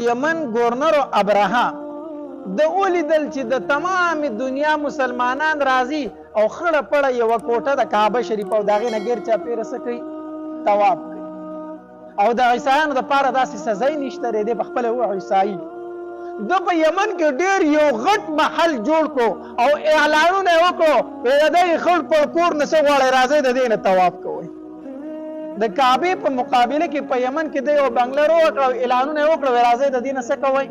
یمن گورنر ابرهه د ولیدل چې د تمام دنیا مسلمانان راځي او خړه پړه یو کوټه د کعبه شریف او داغه نه غیر چا پیره سکی طواف کوي او د عیسایانو د پاره داسې سزا نشته ری د خپل او عیسائی د په یمن کې ډیر یو غټ محل جوړ کو او اعلانونه وکړو د خړ په کور نسه غواړي راځي د دینه طواف کوي د کعبه په مقابله کې په یمن کې د یو بنگلورو وکړو اعلانونه وکړو راځي د دینه څه کوي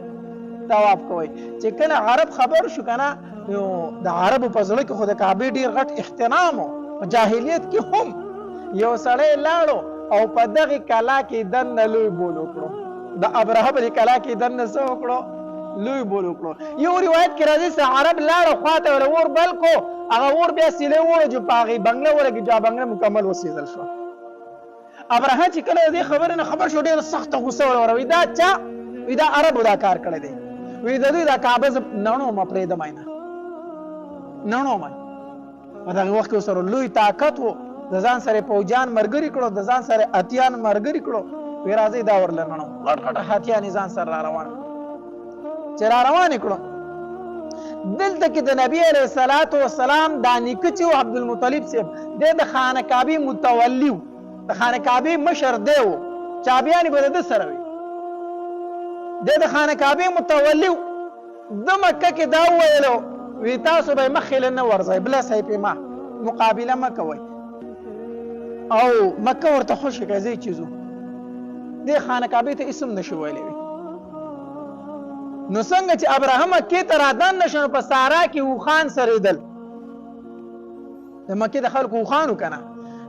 طواف کوي چې کله عرب خبر شو کنه نو د عربو په ځل کې خو د کعبه ډیر غټ احترام او جاهلیت کې هم یو سړی لاړو او په دغه کلا کې دنه لوی بول وکړو د ابراهیم په کلا کې دنه څه وکړو لوی بول وکړو یو روایت کې راځي چې عرب لاړو خواته ول ور بلکو هغه ور بیا سیله ور جو پاغي بنگله ورګه جا بنگله مکمل وسیدل شو ابراهیم چې کله دې خبره نه خبر شو ډیر سخت غوسه وروي دا چا وی دا عرب دا کار کړی دی وی د دوی دا کعبه نړو ما پرې د ماینه نړو ما په دغه وخت کې سره لوی طاقت وو د ځان سره پوجان مرګري کړو د ځان سره اتیان مرګري کړو وی راځي دا ورلنه غټ غټ هاتیان ځان سره را روان چې را روان کړو دلته کې د نبی عليه الصلاه والسلام د نیکچو عبد المطلب صاحب د خانه کعبه متولی د خانه کعبه مشر دیو چابیانی به د سره وي د خانه کعبه متولی د مکه کې دا ویلو وی تاسو به مخې نه ورځي بل صاحب ما مقابله مکوي او مکه ورته خوشی کوي چیزو د خانه کعبه ته اسم نشو ویلې نو څنګه چې ابراهیم کې تر ادان نشو په سارا کې وخان سره دل د مکه د خلکو وخانو کنه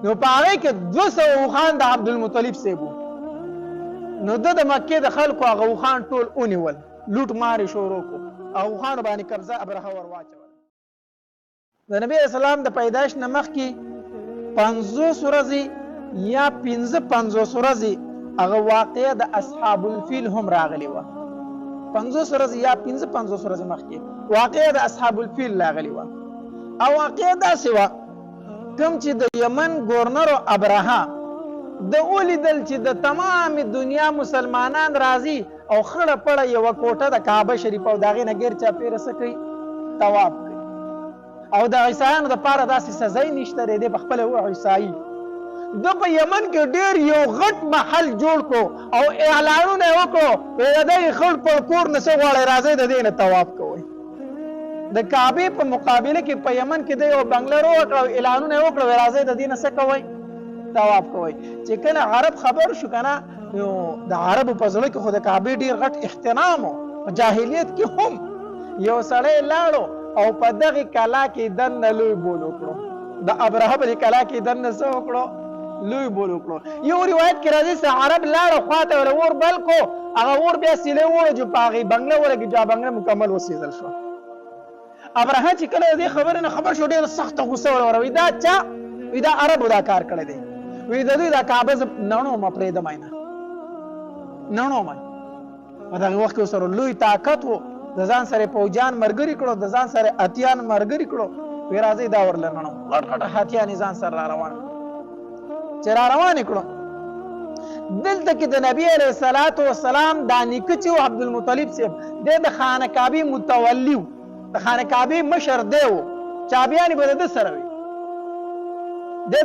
نو پاره کې 200 وخان د عبد المطلب سیبو نو د مکه د خلکو هغه وخان ټول اونیول لوټ ماري شروع کو او وخان باندې قبضه ابراهیم ور واچول د نبی اسلام د پیدائش نمخ کې 50 ورځې یا 55 ورځې هغه واقعه د اصحاب الفیل هم راغلی و 50 ورځې یا 55 ورځې مخکې واقعه د اصحاب الفیل راغلی و او واقعه داسې و کوم چې د یمن گورنر ابرهه د ولیدل چې د تمام دنیا مسلمانان راځي او خړه پړه یو کوټه د کعبه شریف او داغه نه غیر چا پیره سکی طواف کوي او د عیسایانو د پاره داسې سزا نشته ری د خپل او عیسائی د په یمن کې ډیر یو غټ محل جوړ کو او اعلانونه وکړو د خړ په کور نسه غواړي راځي د دینه طواف کوي د کعبه په مقابله کې په یمن کې د یو بنگلورو وکړو اعلانونه وکړو راځي د دینه څه کوي طواف کوي چې کله عرب خبر شو کنه نو د عربو په ځل کې خو د کعبه ډیر غټ احترام او جاهلیت کې هم یو سړی لاړو او په دغه کلا کې دنه لوی بول وکړو د ابراهیم په کلا کې دنه څه وکړو لوی بول وکړو یو روایت کې راځي چې عرب لاړو خواته ول ور بلکو هغه ور بیا سیله ور جو پاغي بنگله ورګه جا بنگله مکمل وسیدل شو ابراهیم چې کله دې خبره نه خبر شو ډیر سخت غوسه وروي دا چا وی دا عربو دا کار کړی دی وی د دوی دا کعبه نړو ما پرې د ماینه نړو ما په دغه وخت کې سره لوی طاقت وو د ځان سره پوجان مرګري کړو د ځان سره اتیان مرګري کړو وی راځي دا ورلنه غټ غټ هاتیان ځان سره روان چې را روان کړو دلته کې د نبی عليه الصلاه والسلام د نیکچو عبد المطلب صاحب د خانه کعبه متولی د خانه کعبه مشر دیو چابیانی به د سره وي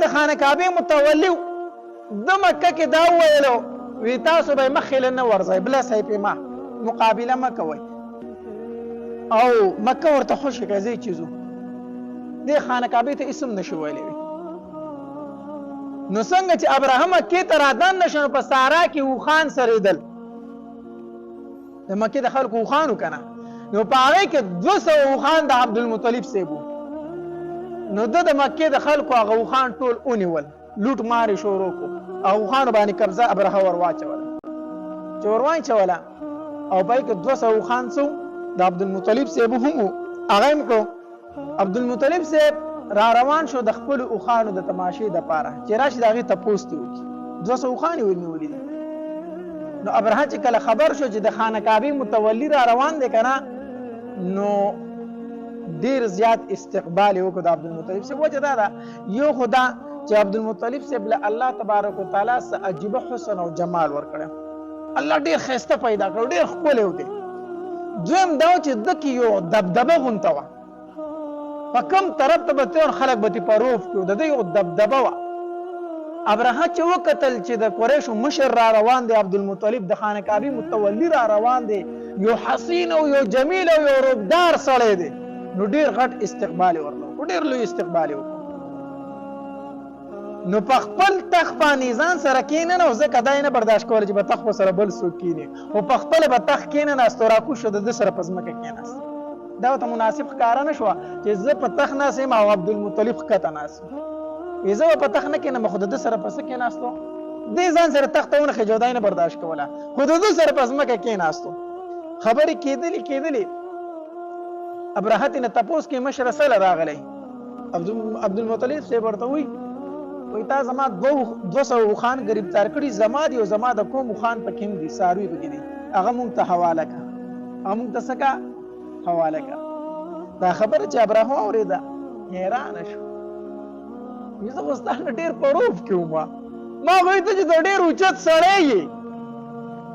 د خانه کعبه متولی د مکه کې دا ویلو وی تاسو به مخې نه ورځي بل صاحب ما مقابله مکوي او مکه ورته خوشی کوي چیزو د خانه کعبه ته اسم نشو ویلې نو څنګه چې ابراهیم کې تر ادان نشو په سارا کې وخان سره دل د مکه د خلکو وخانو کنه نو پاره کې 200 وخان د عبد المطلب سیبو نو د مکه د خلکو هغه وخان ټول اونیول لوټ ماري شروع کو او وخان باندې قبضه ابراهیم ور واچول چې ور واچول او پای کې 200 وخان سو د عبد المطلب سیبو هم هغه کو عبد المطلب سیب را روان شو د خپل وخانو د تماشې د پاره چې راشي دغه تپوستي وکي 200 وخان ونیولې نو ابراهیم چې کله خبر شو چې د خانه کعبه متولی را روان دي کنه نو ډیر زیات استقبال وکړ د عبد المطلب سے وجه دا یو خدا چې عبد المطلب سے بل الله تبارک وتعالى سه عجیب حسن او جمال ورکړ الله ډیر ښایسته پیدا کړ، ډیر ښکلی دی. دویم دا و چې ده کې یو دبدبه غونته وه، په کوم طرف ته به تلل خلک به ترې په روف کړو، د ده یو دبدبه وه. ابرهه چې وکتل چې د قریشو مشر را روان دی، عبدالمطلب د خانه کعبې متولي را روان دی، یو حسین او یو جمیل او یو روبدار سړی دی، نو ډیر غټ استقبال یې ورله وکړو، ډیر لوی استقبال یې وکړو. نو په خپل تخت باندې ځان سره کېننه، او ځکه دا یې نه برداشت کوله چې به تخت سره بل څوک کېني، خو په خپله به تخت کېنناست او راکوز شو، د ده سره په ځمکه کېناست. دا ورته مناسب ښکاره نه شوه چې زه په تخت ناست یم او عبدالمطلب ښکته ناست یم. وایي زه به په تخت نه کېنم، خو د ده سره په څه کېناستو، دې ځان سره تخت ته ونښې، جدا یې نه برداشت کوله، خو د ده سره په ځمکه کېناستو. خبرې کېدلې ابرهه ترې نه تپوس کې مشره سله راغلی. عبدالمطلب صاحب ورته وایي تا زما 200 اوښان ګرفتار کړي، زما دي او زما د کوم اوښان پکې هم دي، څاروي پکې دي، هغه مونږ ته حواله کړه، هغه مونږ ته څه کړه، حواله کړه. دا خبره چې ابرهه واورېده حیرانه شو. زه خو ستا نه ډېر په روف کې وم، ما خو ته چې ته ډېر اوچت سړی یې،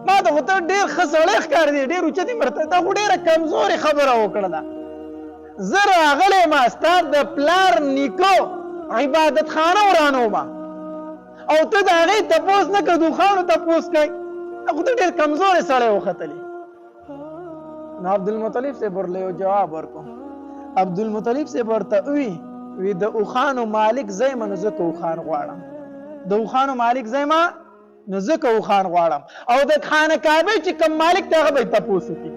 ما ته خو ته ډېر ښه سړی ښکارېدې، ډېر اوچت یې مرته، تا خو ډېره کمزورې خبره وکړه ده. زه راغلی ما ستا د پلار نیکو عبادت خانه ورانومه او ته د هغې تپوس نه که دوښانو تپوس کوې، خو ته ډېر کمزورې سړی وختلې. نو عبدالمطلب صاحب ورله یو جواب ورکړو. عبدالمطلب صاحب ورته وي د اوښانو مالک زه یم، نو زه که اوښان غواړم، د اوښانو مالک زه یم، نو زه که اوښان غواړم، او د خانه کعبې چې کوم مالک دی هغه به یې تپوس وکړي.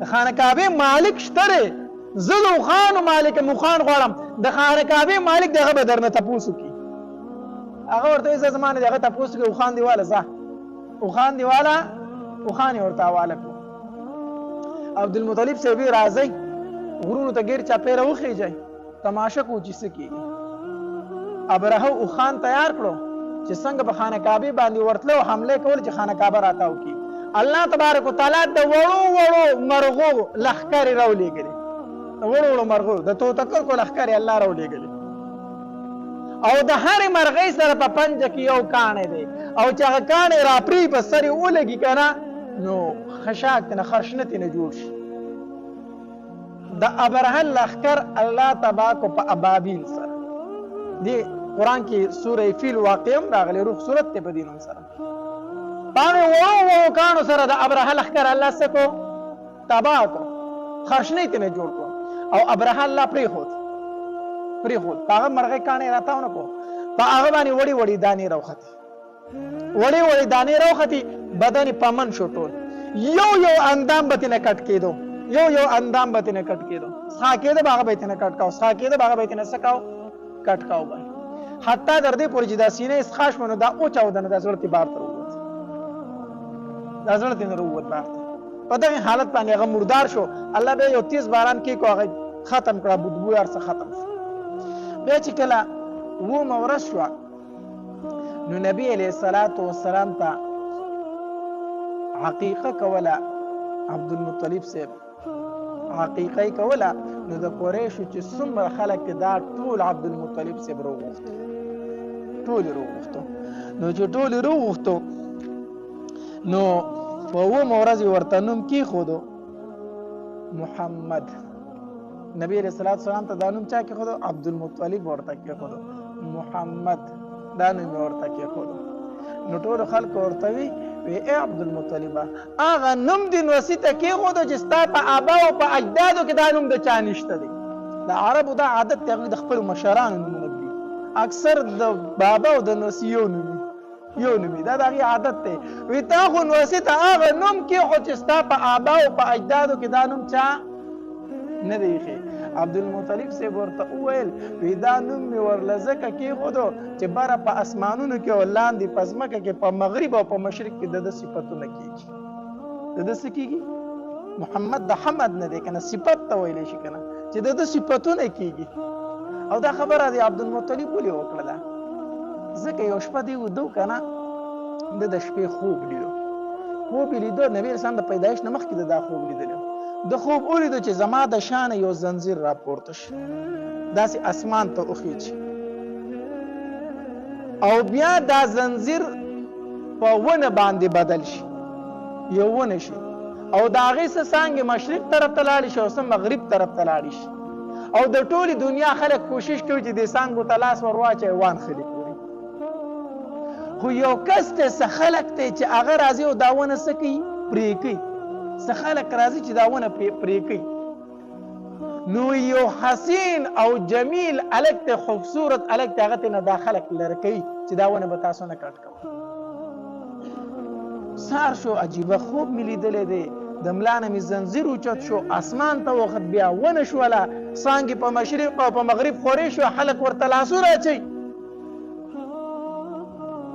د خانه کعبې مالک شته دی، زه د اوښانو مالک یم، اوښان غواړم، د خانه کعبې مالک دی هغه به درنه تپوس وکړي. هغه ورته وایي زه زما نه د هغه تپوس وکړي، اوښان دې واله ځه، اوښان دې واله، اوښان یې ورته حواله کړو. عبدالمطلب صاحب وایي راځئ غرونو ته ګیر چاپېره وخېږئ، تماشه کوو چې څه کېږي. ابرهه اوښان تیار کړو چې څنګه په خانه کعبې باندې ورتله او حمله کول چې خانه کعبه راتاو کړي. الله تبارک وتعالی د وړو وړو مرغو لښکرې راولېږلې، د وړو وړو مرغو د توتکرکو لښکرې الله راولېږلې، او د هرې مرغۍ سره په پنجه کې یو کاڼی دی، او چې هغه کاڼی راپرې په سر یې ولګي که نه نو خشاک ترې نه خرشنه ترې نه جوړ شي. د ابرهه لښکر الله تبا کو په ابابیل سره، دې قرآن کې سوره فیل واقع هم راغلی، روح صورت دی په دې نوم سره. په هغې وړو وړو کاڼو سره د ابرهه لښکر الله څه کو، تباه کو، خرشنۍ ترې نه جوړ کړو، او ابرهه الله پرېښود. په هغه مرغۍ کاڼی راتاو نه کړو، په هغه باندې وړې وړې دانې راوختې، وړې وړې دانې راوختې، بدن یې پمن شو ټول، یو یو اندام به ترې نه کټ کېدو، یو یو اندام به ترې نه کټ کېدو، څښا کېده به هغه به یې ترې نه کټ کاو، څښا کېده به هغه به یې ترې نه څه کاو، کټ کاو به، حتی تر دې پورې چې دا سینه یې څښا شوه نو دا وچاوده نه، دا زړه ترې بار ته راووت، دا زړه ترې نه راووت بار ته. په دغې حالت باندې هغه مردار شو. الله بیا یو تیز باران کېکړو، هغه ختم کړه، بدبو هر څه ختم شو. بیا چې کله 20مه ورځ شوه نو نبي علیه الصلاة والسلام ته عقیقه کوله، عبدالمطلب صاحب عقیقه یې کوله، نو د قریشو چې څومره خلک دا ټول عبدالمطلب صاحب راوغوښتو، ټول یې راوغوښتو. نو چې ټول یې راوغوښتو نو په 20مه ورځ یې ورته نوم کېښودو محمد. نبی علیہ الصلوۃ والسلام ته دا نوم چا کېښودو؟ عبدالمطلب ورته کېښودو، محمد دا نوم یې ورته کېښودو. نو ټولو خلکو ورته وی ای عبدالمطلبه هغه نوم دې نوسي ته کېښودو چې ستا په آباو او په اجدادو کې دا نوم د چا نشته دی. د عربو دا عادت دی، هغوی د خپلو مشرانو نومونه ږدي، اکثر د بابا او د نوسي یو نومي، دا د هغې عادت دی. وی تا خو نوسي ته هغه نوم کېښود چې ستا په آباو او په اجدادو کې دا نوم چا نه دی ایښی. عبدالمطلب صاحب ورته وویل وی دا نوم مې ورله ځکه کېښودو چې بره په اسمانونو کې او لاندې په ځمکه کې په مغرب او په مشرق کې د ده صفتونه کېږي. د ده څه کېږي؟ محمد د حمد نه دی که نه، صفت ته ویلی شي که نه، چې د ده صفتونه کېږي. او دا خبره د عبدالمطلب ولې وکړله؟ ځکه یو شپه دی ودو که نه، ده د شپې خوب لیدو، نبي اسلام د پیدایش نه مخکې د دا خوب لیدلی. د خوب ولیدو چې زما د شانه یو زنځیر راپورته شي، داسې اسمان ته وخیچي، او بیا دا زنځیر په ونه باندې بدل شي، یو ونه شي او د هغې څه څانګې مشرق طرف ته لاړې شي او څه مغرب طرف ته لاړې شي او د ټولې دنیا خلک کوشش کوي چې دې څانګو ته لاس ور واچوي وان خلي پورې. خو یو کس ته څه خلک دی چې هغه راځي او دا ونه څه کوي؟ پرې کوي. څه خلک راځي چې دا ونه پرې کوي. نو یو حسین او جمیل الک ته خوبصورت الک ته هغه ته نه دا خلک لره کوي چې دا ونه به تاسو نه کټ کوئ. سار شو عجیبه خوب مې لیدلی دی، د ملا نه مې زنځیر اوچت شو، اسمان ته وخت بیا ونه شوله، څانګې په مشرق او په مغرب خورې شو، خلک ورته لاسونه اچوي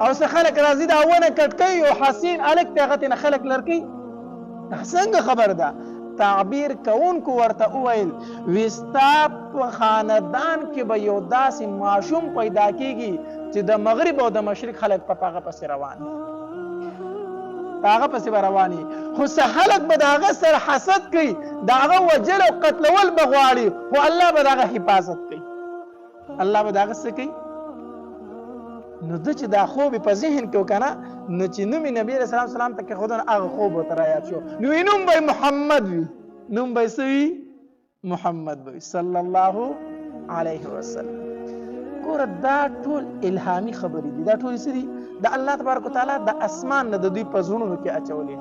او څه خلک راځي دا ونه کټ کوي او حسین الک ته هغه ته نه خلک لر کوي. څنګه خبر ده؟ تعبیر کوونکو ورته وویل وی ستا په خاندان کې به یو داسې ماشوم پیدا کېږي چې د مغرب او د مشرق خلک په هغه پسې روان وي، په هغه پسې به روان وي. خو څه خلک به د هغه سره حسد کوي، د هغه وجل او قتلول به غواړي، خو الله به د هغه حفاظت کوي. الله به د هغه څه کوي؟ نو ده چې دا خوب په ذهن کې وکنه نو چې نوم نبی علیه السلام ته کېښودنه هغه خوب ورته رایاد شو. نو نوم به محمد وي، نوم به څه وي؟ محمد به وي صلی الله علیه وسلم. ګوره دا ټول الهامي خبرې دي، دا ټول څه دي؟ د الله تبارک وتعالی د اسمان نه د دوی په زړونو کې اچولې.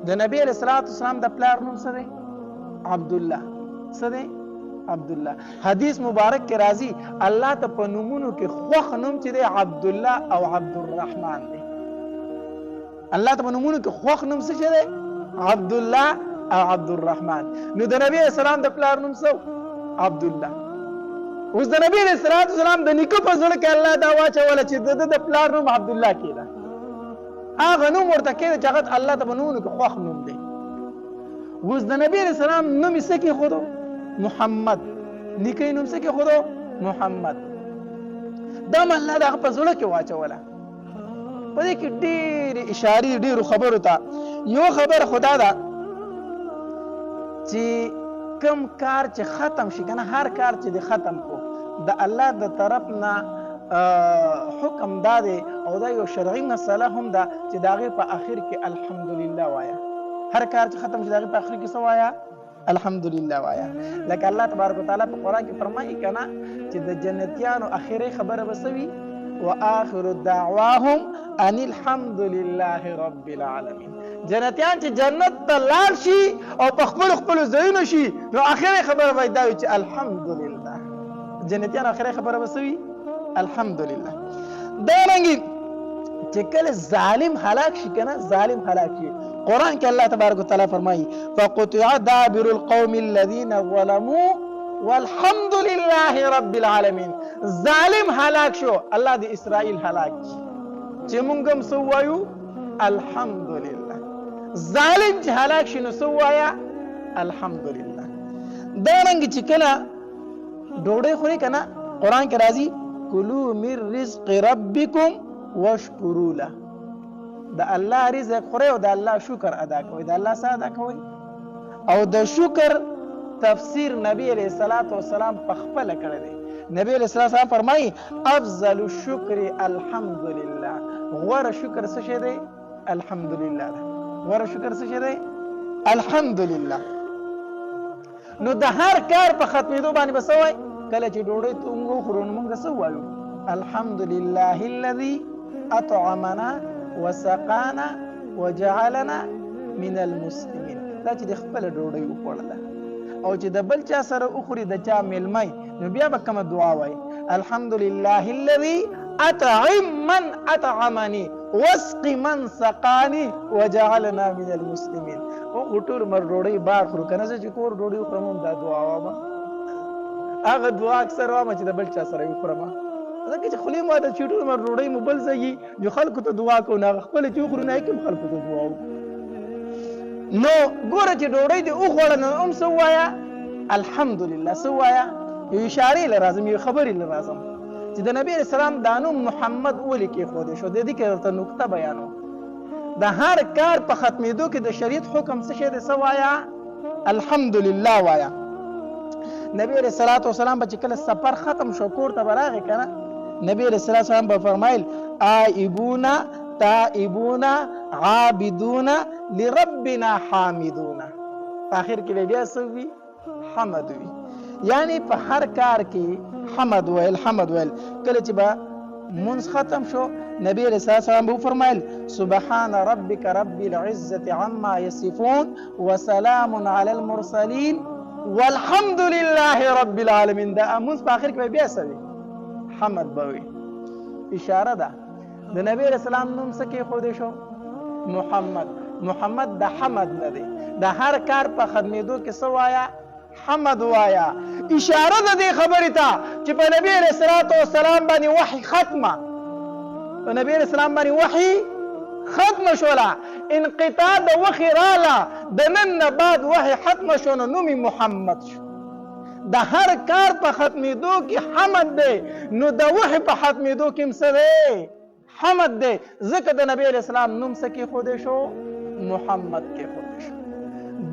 د نبی علیه السلام د پلار نوم څه دی؟ عبدالله. څه دی؟ عبدالله. حدیث مبارک کې راځي الله ته په نومونو کې خوښ نوم چې دی عبدالله او عبدالرحمن دی. الله ته په نومونو کې خوښ نوم څه دی؟ عبدالله او عبدالرحمن. نو د نبی علیه السلام د پلار نوم څه؟ عبدالله. اوس د نبی علیه السلام د نیکه په زړه کې الله دا واچوله چې د پلار نوم عبدالله کېده. هغه نوم ورته کېده چې هغه الله ته په نومونو کې خوښ نوم دی. اوس د نبی علیه السلام نوم یې څه کېښودو؟ محمد. نیکه نوم څه کېښودو؟ محمد. دا م الله د هغه په زړه کې واچوله. په دې کې ډېرې اشارې ډېرو خبرو ته. یو خبر خدا ده چې کم کار چې ختم شي که نه، هر کار چې د ختم کو د الله د طرف نه حکم دا دی او دا یو شرعي مسله هم ده چې د هغې په اخر کې الحمدلله وایه. هر کار چې ختم شي د هغې په اخر کې څه وایه؟ الحمدلله وایه. لکه الله تبارک وتعالی په قرآن کې فرمایي که نه چې د جنتیانو اخري خبره به څه وي؟ وآخر دعواهم ان الحمد لله رب العالمین. جنتیان چې جنت ته لاړ شي او په خپلو ځایونو شي نو اخري خبره به دا وي چې الحمدلله. جنتیان اخري خبره به څه وي؟ الحمدلله. دارنګې چې کله ظالم هلاک شي که نه، ظالم هلاک شي، قرآن کې الله تبارک وتعالی فرمایي فقطع دابر القوم الذين ظلموا والحمد لله رب العالمین. ظالم هلاک شو، الله د اسرائیل هلاک چې مونږ هم څه ووایو؟ الحمدلله. ظالم چې هلاک شي نو څه ووایه؟ الحمدلله. دارنګې چې کله ډوډۍ خوري که نه، قرآن کې راځي کلوا من رزق ربکم واشکروا له. د الله رزق خورئ او د الله شکر ادا کوئ. د الله څه ادا کوئ؟ او د شکر تفسیر نبی علیہ السلام په خپله کړی دی. نبی علیہ السلام فرمایي افضل الشکر الحمدلله. غوره شکر څه شی دی؟ الحمدلله ده. غوره شکر څه شی دی؟ الحمدلله. نو د هر کار په ختمېدو باندې به څه وایي؟ کله چې ډوډۍ موږ وخورو نو موږ څه وایو؟ الحمدلله الذي اطعمنا وسقانا وجعلنا من المسلمین. دا چې د خپله ډوډۍ وخوړله او چې د بل چا سره وخوري د چا میلمه نو بیا به کومه دعا وایي؟ الحمدلله الذي اطعم من اطعمني واسق من سقاني وجعلنا من المسلمین. او ټول مر ډوډۍ بار خورو که نه، زه چې کور ډوډۍ وخورم هم دا دعا وایم. هغه دعا اکثر وایم چې د بل چا سره یې وخورم، ځکه چې خولې ماته چې ټول مر ډوډۍ مو بل ځای یو خلکو ته دعا کوو، نه هغه خپله چې وخورو نه کوم خلکو ته دعا وکړو. نو ګوره چې ډوډۍ دې وخوړه نو هم څه ووایه؟ الحمدلله. څه ووایه؟ یو اشارې له رازم، یو خبرې له رازم چې د نبی علیه السلام دا نوم محمد ولې کېښودی شو. د دې کې درته نکته بیانو. د هر کار په ختمېدو کې د شریعت حکم څه شی دی؟ څه وایه؟ الحمدلله وایه. نبی علیه السلام به چې کله سفر ختم شو کور ته به راغی که نه، نبی علیه السلام به فرمایل آئبونا تائبون عابدون لربنا حامدون. آخر کې بیا سوي حمد وي، یعنی په هر کار کې حمد ویل کله چې به منځ ختم شو نبی علیہ السلام به فرمایل سبحان ربک رب العزة عما یصفون وسلام علی المرسلین والحمد لله رب العالمین. دا منځ په اخر کې بیا سوي حمد بوي. اشاره ده د نبی علیہ السلام نوم څه کې خو دې شو محمد د حمد نه دی، د هر کار په ختمېدو کې څه وایا حمد وایا. اشاره ده دې خبرې ته چې په نبی علیہ السلام باندې وحی ختمه، په نبی علیہ السلام باندې وحی ختم شوله، انقطاع د وحی راله، د نن نه بعد وحی ختم شو نو نوم محمد شو. د هر کار په ختمېدو کې حمد دی، نو د وحی په ختمېدو کې څه دی حمد دی. ځکه د نبی علیہ السلام نوم څه کېښودی شو محمد کېښودی شو.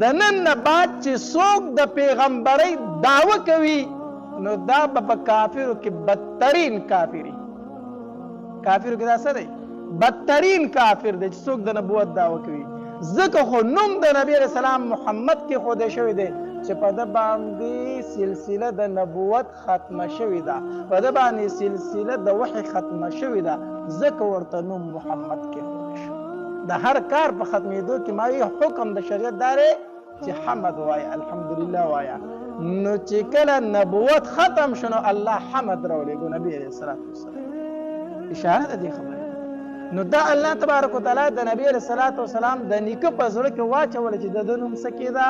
د نن نه بعد چې څوک د پیغمبرۍ دعوه کوي نو دا به په کافرو کې بدترین کافري، کافرو کې دا څه دی بدترین کافر دی چې څوک د نبوت دعوه کوي. ځکه خو نوم د نبی علیہ السلام محمد کېښودی شوی دی چې په ده باندې سلسله د نبوت ختمه شوې ده، په ده باندې سلسله د وحی ختمه شوې ده، ځکه ورته نوم محمد کېښودی شو. د هر کار په ختمېدو کې مایي حکم د شریعت دا دی چې حمد وایه الحمدلله وایه. نو چې کله نبوت ختم شو نو الله حمد راولېږو نبي علیه السلام. اشاره ده دې خبرې. نو دا الله تبارک وتعالی د نبی علیه السلام د نیکه په زړه کې واچوله چې د ده نوم څه کېده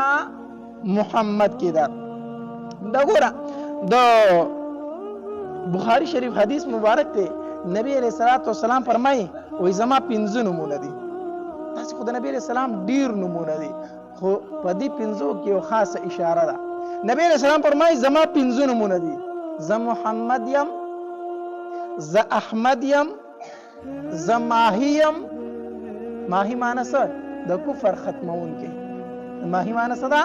محمد کېده. دا ګوره د بخاري شریف حدیث مبارک دی، نبی علیه السلام فرمایي وایي زما 5 نومونه دي. تاسې خو د نبی علیه السلام ډېر نومونه دي، خو په دې 5 کې یو خاصه اشاره ده. نبی علیه السلام فرمایي زما 5 نومونه دي، زه محمد یم، زه احمد یم، زه ماهی یم. ماهی معنی څه؟ د کفر ختمونکی. ماهی معنی څه ده؟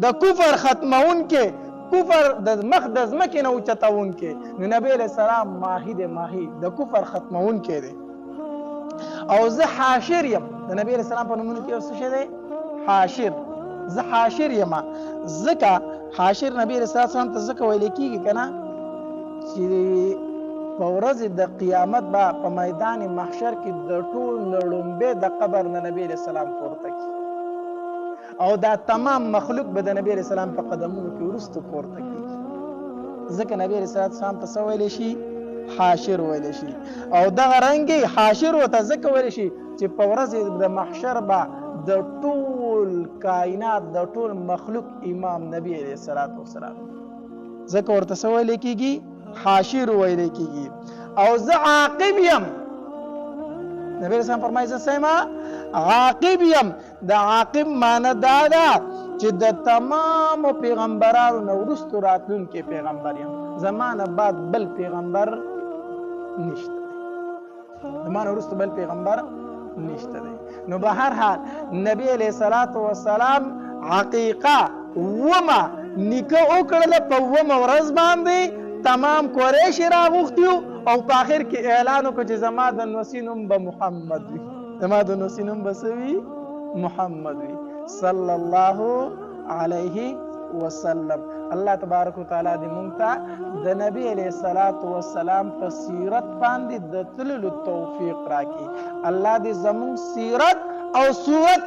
د کفر ختمونکی، کفر د مخ د ځمکې نه اوچتونکی. نو نبی علیه السلام ماهی دی، ماهی د کفر ختمونکی دی. او زه حاشر یم، د نبی علیه السلام په نومونو کې یو څه شی دی حاشر. زه حاشر یم، ځکه حاشر نبی علیه السلام ته ځکه ویل کېږي که نه چې په ورځ د قیامت به په میدان محشر کې د ټول نه لومبې د قبر نه نبی علیه السلام پورته کړي، او دا تمام مخلوق به د نبی علیه السلام په قدمونو کې وروسته پورته کېږي. ځکه نبی علیه السلام ته څه ویلی شي حاشر ویلی شي. او دغه رنګې حاشر ورته ځکه ویلی شي چې په ورځ د محشر به د ټول کائنات د ټول مخلوق امام نبی علیه السلام، ځکه ورته څه ویلی کېږي حاشر ویلی کېږي. او زه عاقب یم، نبی رسول فرمایي زه څه یم عاقب یم. د عاقب معنی دا ده چې د تمامو پیغمبرانو نه وروستو راتلونکی پیغمبر یم، زما نه بعد بل پیغمبر نشته دی، زما نه وروستو بل پیغمبر نشته دی. نو به هر حال نبی علیه السلام عقیقه ومه نیکه وکړله په 2مه ورځ باندې. تمام قریش راغوښتي او په آخر کې اعلان وکړ چې زما د نوسي نوم به محمد وي، زما د نوسي نوم به څه وي محمد وي صلی الله علیه وسلم. الله تبارک وتعالی دې مونږ ته د نبی علیه السلام په سیرت باندې د تللو توفیق راکړي. الله دې زمونږ سیرت او صورت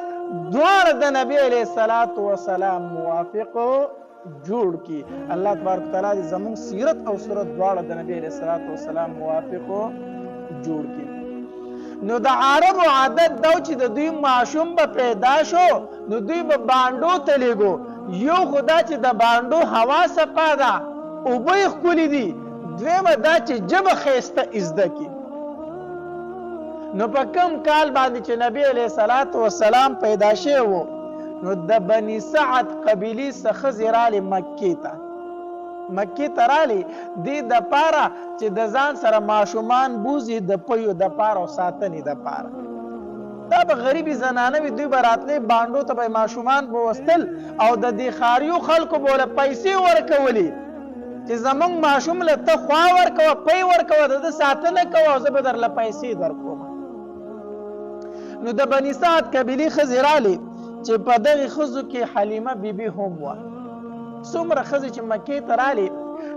دواړه د نبی علیه السلام موافق جوړ کی. الله تبارک وتعالی دې زمونږ سیرت او صورت دواړه د نبی علیه السلام موافق جوړ کی. نو د عربو عادت دا چې د دوی ماشوم به پیدا شو نو دوی به بانډو ته لیږو. یو خدا چې د بانډو هوا صفا ده، اوبه یې ښکلي دي، دویمه دا چې ژبه ښایسته زده کړي. نو په کوم کال باندې چې نبی علیه السلام پیدا شوی و نو د بني سعد قبیلې څخه ښځې رالې مکې ته رالې دې دپاره چې د ځان سره ماشومان بوځي د پیو دپاره او ساتنې دپاره. دا به غریبې زنانه وي، دوی به راتلې بانډو ته به ماشومان به وستل او د دې ښاریو خلکو به ورله پیسې ورکولې چې زمونږ ماشوم له ته خوا ورکوه، پی ورکوه، د ده ساتنه کوه او زه به درله پیسې درکوم. نو د بني سعد قبیلې ښځې رالې چې په دغې ښځو کې حلیمه بیبي هم وه. څومره ښځې چې مکې ته رالې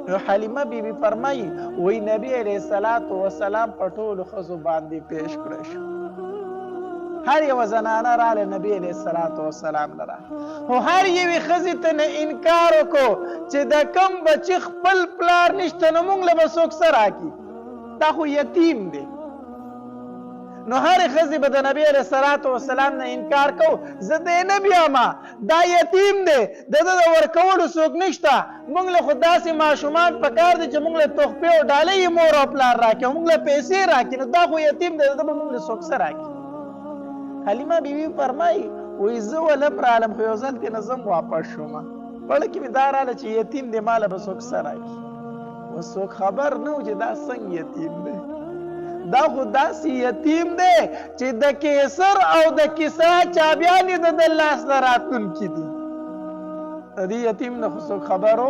نو حلیمه بیبي فرمایي وی نبي علیه الصلاة وسلام په ټولو ښځو باندې پیش کړی شو. هر یوه زنانه راله نبي علیه الصلاة وسلام لره، خو هر یوې ښځې ته نه انکار وکړو چې د کم بچي خپل پلار نشته نو موږ له به څوک څه راکړي، دا خو یتیم دی. نو هرې ښځې به د نبي علیه الصلاة وسلام نه انکار کو، زه دی نه بیاما، دا یتیم دی، د ده د ورکولو څوک نشته، موږ له خو داسې ماشومان پکار دی چې موږ له تحفې او ډالۍ یې مور او پلار راکړي او موږ له پیسې راکړي، نو دا خو یتیم دی، د ده به موږ له څوک څه راکړي. حلیمه بیبي فرمایي وایي زه ولم رالم خو یو ځل ترې نه زم واپس شومه، پړه کې مې دا راله چې یتیم دی ما له به څوک څه راکړي. اوس څوک خبر نه و چې دا څنګه یتیم دی، دا خو داسې یتیم دی چې د کیسر او د کسرا چابیان یې د ده لاس نه راتونکي دي. د دې یتیم نه خو څوک خبرو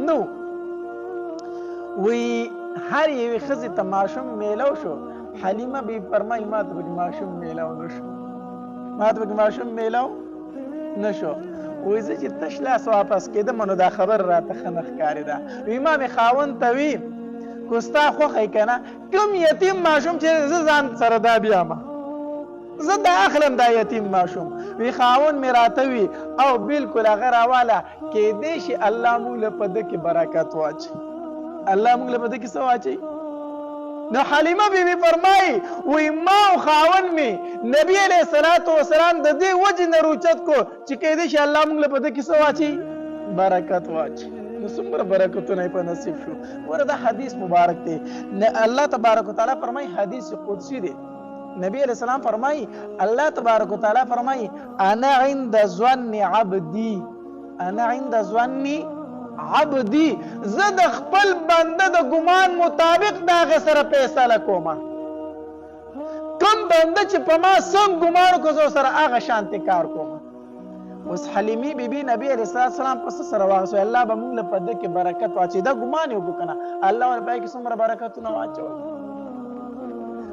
نه و. وایي هر یوې ښځې ته ماشوم میلو شو. حلیمه بی فرمایي ما ته پکې ماشوم میلاو نه شو، ما ته پکې ماشوم میلاو نه شو. وایي زه چې تش لاس واپس کېدم نو دا خبر راته ښه نه ښکارېده. وایي ما مې خاوند ته وي که ستا خوښه یې که نه کوم یتیم ماشوم چې زه ځان سره دا بیامه زه دا اخلم دا یتیم ماشوم. وی خاوند مې راته وي او بلکل هغه راواله کېدی شي الله موږ له په ده کې برکت واچوي، الله موږ له په ده کې څه واچوي. نو حلیمه بیبي فرمایي وی ما او خاوند مې نبي علیه الصلاة وسلام د دې وجې نه روچت کو چې کېدی شي الله موږ له په ده کې څه واچوي، برکت واچوي. نو څومره برکتونه یې په نصیب شو. ګوره دا حدیث مبارک دی. الله تبارک وتعالی فرمایي حدیث قدسي دی. نبی علیہ السلام فرمایي الله تبارک وتعالی فرمایي انا عند ظن عبدي، انا عند ظن عبدي، زه د خپل بنده د ګمان مطابق د هغې سره فیصله کومه. کوم بنده چې په ما سم ګمان وکړو زه سره هغه شانتې کار کومه. اوس حلیمې بیبي نبی علیه السلام په څه سره واغسوی الله به موږ له په ده کې برکت واچوي. دا ګمان یې وکړو که نه الله ورته په هغې کې څومره برکتونه واچول.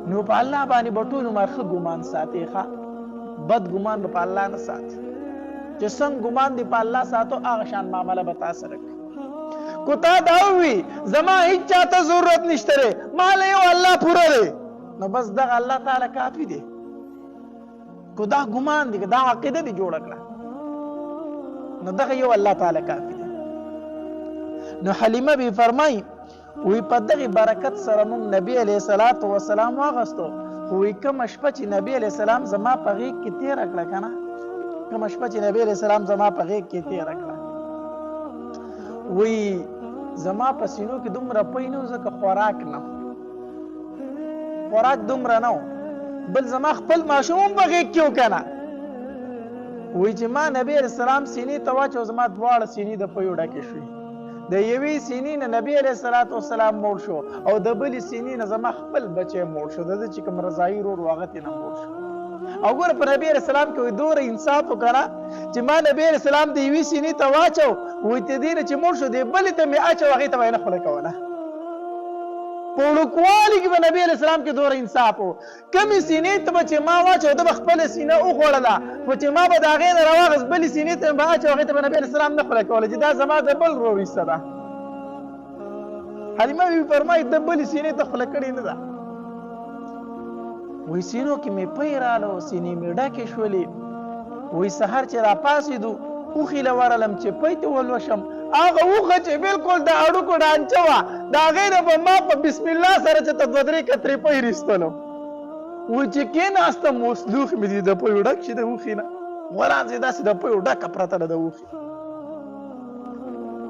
نو په الله باندې به ټول عمر ښه ګمان ساتي، ښه بد ګمان به په الله نه ساتي. چې څنګه ګمان دې په الله ساتو هغه شان معامله به تا سره کوي. کو تا دا ووي زما هیڅ چاته ضرورت نشته دی، ما له یو الله پوره دی، نو بس دغه الله تعالی کافي دی. کو دا ګمان دی، دا عقیده دې جوړه کړه نو دغه یو الله تعالی کافي دی. نو حلیمه بی فرمایي وی په دغه برکت سره موږ نبی علیه الصلاة وسلام واغستو. خو وی کومه شپه چې نبی علیه السلام زما په غېږ کې تېره کړه که نه، کومه شپه چې نبی علیه السلام زما په غېږ کې تېره کړه، وی زما په سینو کې دومره پی نه و ځکه خوراک نه و، خوراک دومره نه و، بل زما خپل ماشوم هم په غېږ کې و که نه. وی چې ما نبی علیه السلام سینې ته واچو زما دواړه سینې د پیو ډکې شوې. د یوې سینې نه نبی علیه الصلاة وسلام موړ شو او د بلې سینې نه زما خپل بچی موړ شو، د ده چې کوم رضایي ورور و هغه ترې نه موړ شو. او ګوره په نبی علیه السلام کې وایي دومره انصاف وکړه چې ما نبی علیه السلام د یوې سینې ته واچو، وایي د دې نه چې موړ شو دې بلې ته مې اچو هغې ته به یې نه خوله کوله. په وړوکوالي کې به نبي علیه السلام کې دومره انصاف و. کمې سینې ته به چې ما واچو ده به خپله سینه وخوړله، خو چې ما به د هغې نه راواغست بلې سینې ته مې به اچو هغې ته به نبي علیه السلام نه خوله کوله چې دا زما د بل ورور حصه ده. حلیمه بیبي فرمایي د بلې سینې ته خوله کړې نه ده. وایي سینو کې مې پی راله، سینې مې ډکې شولې. وایي سهار چې راپاڅېدو اوښې له ورغلم چې پی ته ولوشم، هغه اوښه چې بلکل د هډوکو ډانچه وه د هغې نه به ما په بسم الله سره چې ته دوه درې کترې پی رایستلو. وایي چې کېناستم اوس لوښي مې دي د پیو ډک شي د اوښې نه، ورانځې داسې د پیو ډکه پرته ده د اوښې.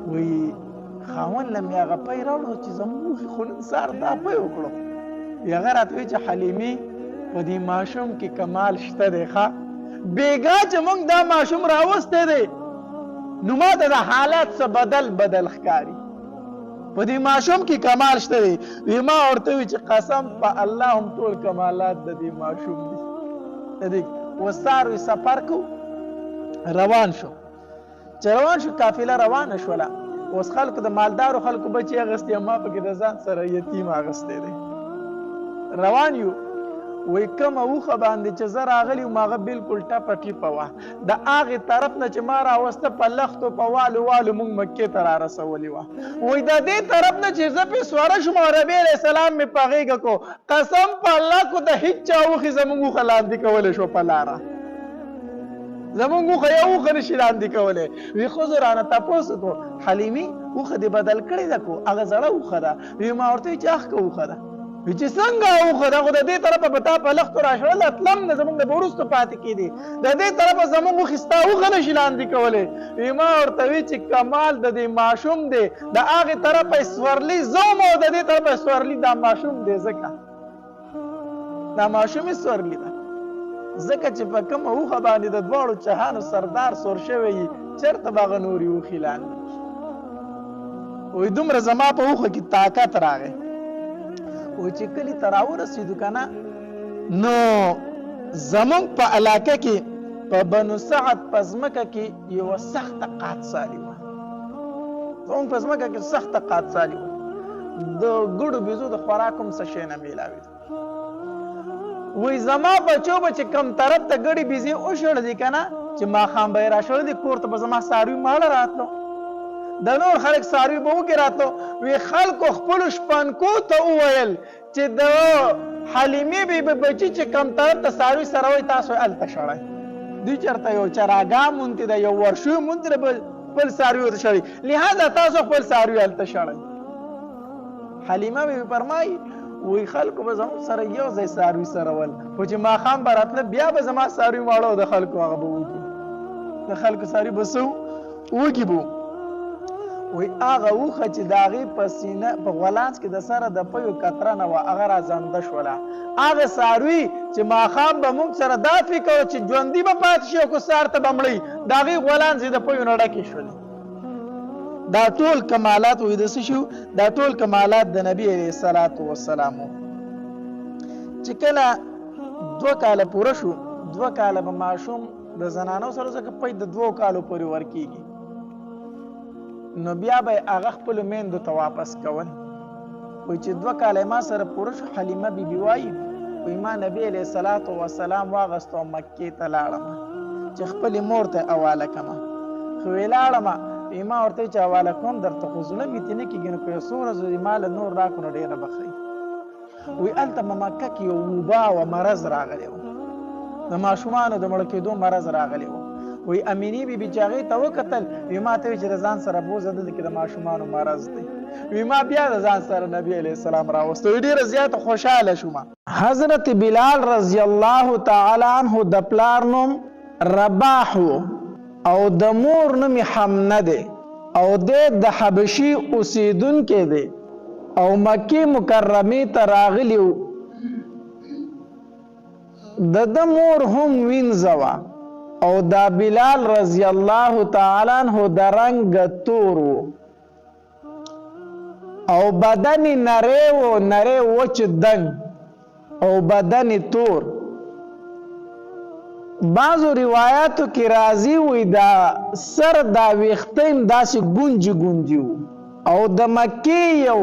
وایي خاوند له مې هغه پی راوړو چې زموږ اوښې خو نن سهار دا پی وکړو. هغه راته وایي چې حلیمې په دې ماشوم کې کمال شته دی، ښه بېګا چې موږ دا ماشوم راوستی دی نو ما ته د حالات څه بدل ښکاري، په دې ماشوم کې کمال شته دی. وی ما ورته وي چې قسم په الله هم ټول کمالات د دې ماشوم دي. اوس سهار وي سفر کو روان شو، چې روان شو قافله روانه شوله. اوس خلکو د مالدارو خلکو بچي اغستې، ما پکې د ځان سره یتیم اغستی دی. روان یو وای کومه اوښه باندې چې زه راغلی وم هغه بلکل ټپه ټیپه وه د هغې طرف نه چې ما راوسته په لختو په والو والو موږ مکې ته رارسولې وه وای د دې طرف نه چې زه پې سواره شوم او نبي علیه السلام مې په غېږه کو قسم په الله کو د هېڅ چا اوښې زموږ اوښه لاندې کولی شو په لاره زموږ اوښه یو اوښه نشي لاندې کولی وی ښځو رانه تپوس وکړو حلیمي اوښه دې بدل کړې ده کو هغه زړه اوښه ده وی ما ورته ویل چې اخکه اوښه ده وی چې څنګه اوښه ده خو د دې طرفه به تا په لختو راشړله تلم نه زموږ نه به وروستو پاتې کېدې د دې طرفه زموږ اوښې ستا اوښه نشي لاندې کولی وی ما ورته وی چې کمال د دې ماشوم دی د هغې طرفه سورلي زه وم او د دې طرفه سورلي دا ماشوم دی ځکه دا ماشوم یې سورلي ده ځکه چې په کومه اوښه باندې د دواړو جهانو سردار سور شوی وي چېرته به هغه نورې اوښې لاندې وایي دومره زما په اوښه کې طاقت راغی وایي چې کلي ته راورسېدو که نه نو زمونږ په علاقه کې په بنو سعد په ځمکه کې یوه سخته قادسالي وه زمونږ په ځمکه کې سخته قادسالي وه د ګډو بیزو د خوراک هم څه شی نه میلاوېده وی زما بچو به چې کم طرف ته ګړې بیزې وشړلې که نه چې ماښام به یې راشړلې کور ته به زما څاروي ماړه راتلو د نور خلک څاروي به وږې راتلو وی خلکو خپلو شپنکو ته وویل چې د حلیمې بې بچي چې کم طرف ته څاروي سره وایي تاسو هلته شړئ دوی چېرته یو چراګاه مونتې ده یو ورشوی مونتې ده خپل څاروي ورته شړئ لهذا تاسو خپل څاروي هلته شړئ حلیمه بې فرمایي وی خلکو به زموږ سره یو ځای څاروي سرول خو چې ماښام به راتله بیا به زما څاروي ماړه او د خلکو هغه به وږي د خلکو څاروي به څه وږي به وی هغه اوښه چې د هغې په سینه په غولانځ کې د سره د پیو کتره نه وه هغه رازنده شوله هغه څاروي چې ماښام به موږ سره دا فکر چې ژوندي به پاتې شي او که سهار ته به مړی د هغې غولانځ یې د پیو نه ډکې شولې دا ټول کمالات وې د څه شو دا ټول کمالات د نبی علیه الصلاة والسلام چې کله 2 کاله پوره شو 2 کاله به ماشوم د زنانو سره ځکه پی د 2 کالو پورې ورکېږي نو بیا به یې هغه خپلو میندو ته واپس کول وایي چې 2 کاله ما سره پوره شو حلیمه بیبي وایي وایي ما نبی علیه الصلاة والسلام واغېستو او مکې ته لاړم چې خپلې مور ته حواله کړمه خو ویې لاړمه ما ورته چې حواله کوم درته خو زړه مې تې نه کېږي نو که یو څو ورځو دې ماله نور راکړو نو ډېره به ښه وي هلته په مکه کې یو وبا او مرض راغلی و د ماشومانو د مړه کېدو مرض راغلی و وی امینې بیبي چې هغې ته وکتل وی ما ته وی چې د ځان سره بوزه دلته کې د ماشومانو مرض دی وی ما بیا د ځان سره نبی علیه السلام راوسته وی ډېره زیاته خوشحاله شوم حضرت بلال رضی الله تعالی عنه د پلار نوم رباح او د مور نوم حمنه دی او د حبشي اوسیدونکی دی او مکې مکرمې ته راغلی و د مور هم وینځه وه او دا بلال رضی الله تعالی عنه د رنګ تور و او بدن نری و نری وچ دنګ او بدن تور بعضو روایاتو کې راځي وي دا سر دا ویښته داسې ګونجي ګونجي و او د مکې یو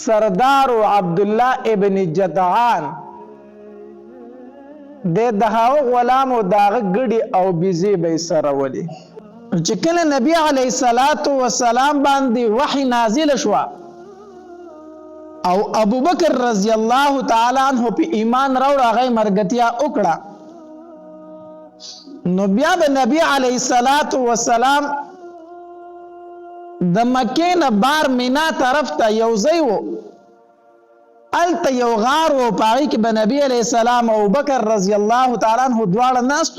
سردار عبدالله ابن جدعان د هغه غلام او د هغه ګډې او بیزې به یې سرولې چې کله نبي علیه الصلاة والسلام باندې وحی نازله شوه او ابوبکر رضی الله تعالی عنه په ایمان راوړ هغه مرګتیا وکړه نو بیا به نبی علیه الصلاة والسلام د مکې نه بار مینا طرف ته یو ځای و هلته یو غار و په هغې کې به نبی علیه السلام او ابوبکر رضی الله تعالی عنه دواړه ناست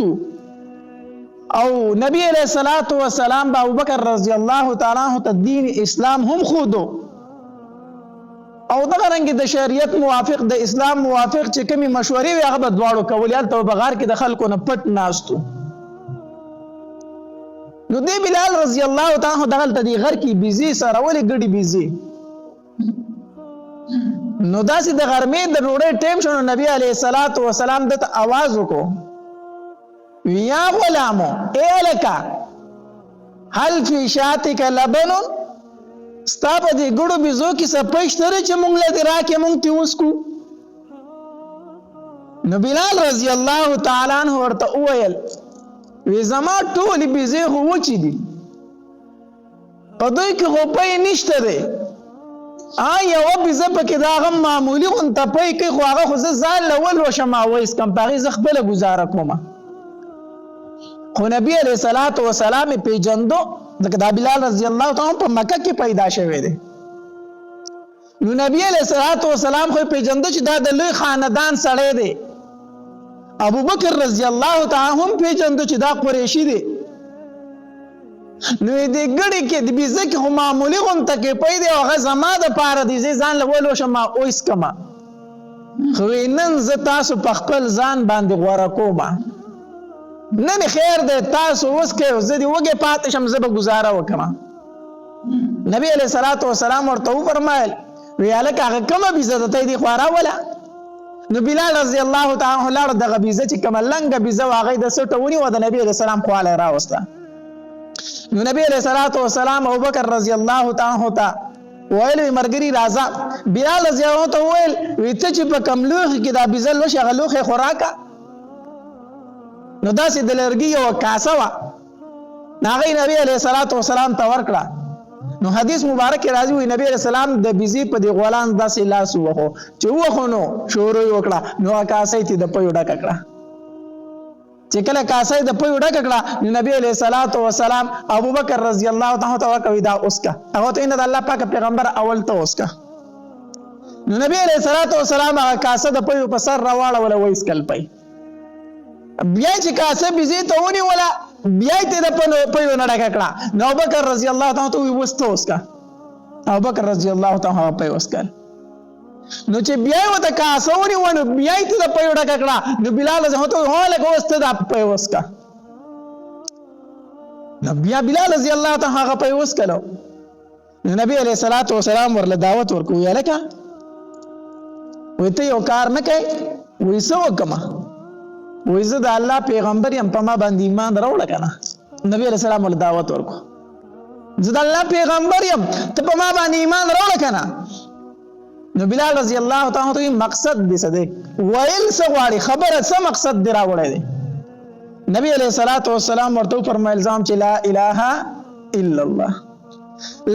او نبی علیه الصلاة والسلام به ابوبکر رضی الله تعالی عنه ته دین اسلام هم ښودو او دغه رنګې د شریعت موافق د اسلام موافق چې کومې مشورې وي هغه به دواړو کولې هلته به غار کې د خلکو نه پټ ناستو نو دی بلال رضی الله تعالی عنه دغلته دې غر کې بیزې سرولې ګډې بیزې نو داسې د غرمې د ډوډۍ ټیم شو نو نبی علیه الصلاة والسلام دته آواز وکړو یا غلامو ای هلکه هل فی شاتک لبن ستا په دې ګړو بیزو کې څه پی شته چې موږ له دې راکې موږ ترې وڅکو نو بلال رضی الله تعالی عنہ ورته وویل وی زما ټولې بیزې خو وچې دي په دوی کې خو پی نشته دی یوه بیزه پکې د هغه معمولي غونته پی کوي خو هغه خو زه ځان له ولوشم او ویسکم په هغې زه خپله ګزاره کومه خو نبي علیه الصلاة وسلام یې پېژندو ځکه دا بلال رضی الله تعالی په مکه کې پیدا شوی دی نو نبی علیه الصلاة وسلام خو یې پېژنده چې دا د لوی خاندان سړی دی ابوبکر رضی الله تعالی هم پېژنده چې دا قریشي دی نو دې ګړې کې د بیزه کې خو معمولي غونته کې پی دی او هغه زما دپاره دی زه ځان له ولوشم اویسکمه خو نن زه تاسو په خپل ځان باندې غوره کومه نن خیر دی تاسو وسکئ زه دې وږی پاتې شم زه به ګزاره وکړم نبی علیه الصلاة وسلام ورته وفرمایل وی هلکه هغه کومه بیزه ده ته یې دې خوا راوله نو بلال رضی الله تعالی عنه لاړ دغه بیزه چې کومه لنګه بیزه وه هغه یې د سټه ونیوه د نبي علیه السلام خواله یې راوسته نو نبی علیہ الصلوۃ والسلام ابوبکر رضی الله تعالی عنہ ته ویل مرګری راځه بلال رضی الله ته ویل وی ته چې په کم لوخ کې دا بیزل وشه غلوخه خوراکه نو داسې د لرګي یو کاسه وا هغه نبی علیہ الصلوۃ والسلام ته ورکړه نو حدیث مبارک راځي وی نبی علیہ السلام د بیزی په دی غولان داسې لاس وخو چې وخو نو شروع وکړه نو کاسه ته د پيو ډک کړه چې کله کاسه د پي ډک کړه نو نبی علیه الصلاة والسلام ابوبکر رضی الله تعالی عنہ ورکوي دا اوسکا هغه ته د الله پاک پیغمبر اول ته اوسکا نو نبی علیه الصلاة والسلام هغه کاسه د پي په سر راواړه ولا وېسکل پي بیا چې کاسه بيزي ته ونی ولا بیا ته د پي نه ډک کړه نو ابوبکر رضی الله تعالی عنہ وسته اوسکا ابوبکر رضی الله تعالی عنہ پي وسکل نو چې بیا وته کاسه ونیونه بیا ته د پي ډک کړه نو بلال زه ته هله کوسته د پي وسکا نو بیا بلال رضی الله تعالی هغه پي وسکلو نو نبی علیہ الصلوۃ والسلام ورله دعوت ورکو یلکه وې ته یو کار نه کوي وې سو کما وې زه د الله پیغمبر یم په ما باندې ایمان راوړل کنه نبی علیہ السلام ورله دعوت ورکو زه د الله پیغمبر یم ته په ما باندې ایمان راوړل کنه نو بلال رضی الله تعالی عنہ مقصد دې څه دی ویل څه غواړي خبره څه مقصد دی راوړی دی نبی علیہ الصلوۃ والسلام ورته فرمایل ځام چې لا اله الا الله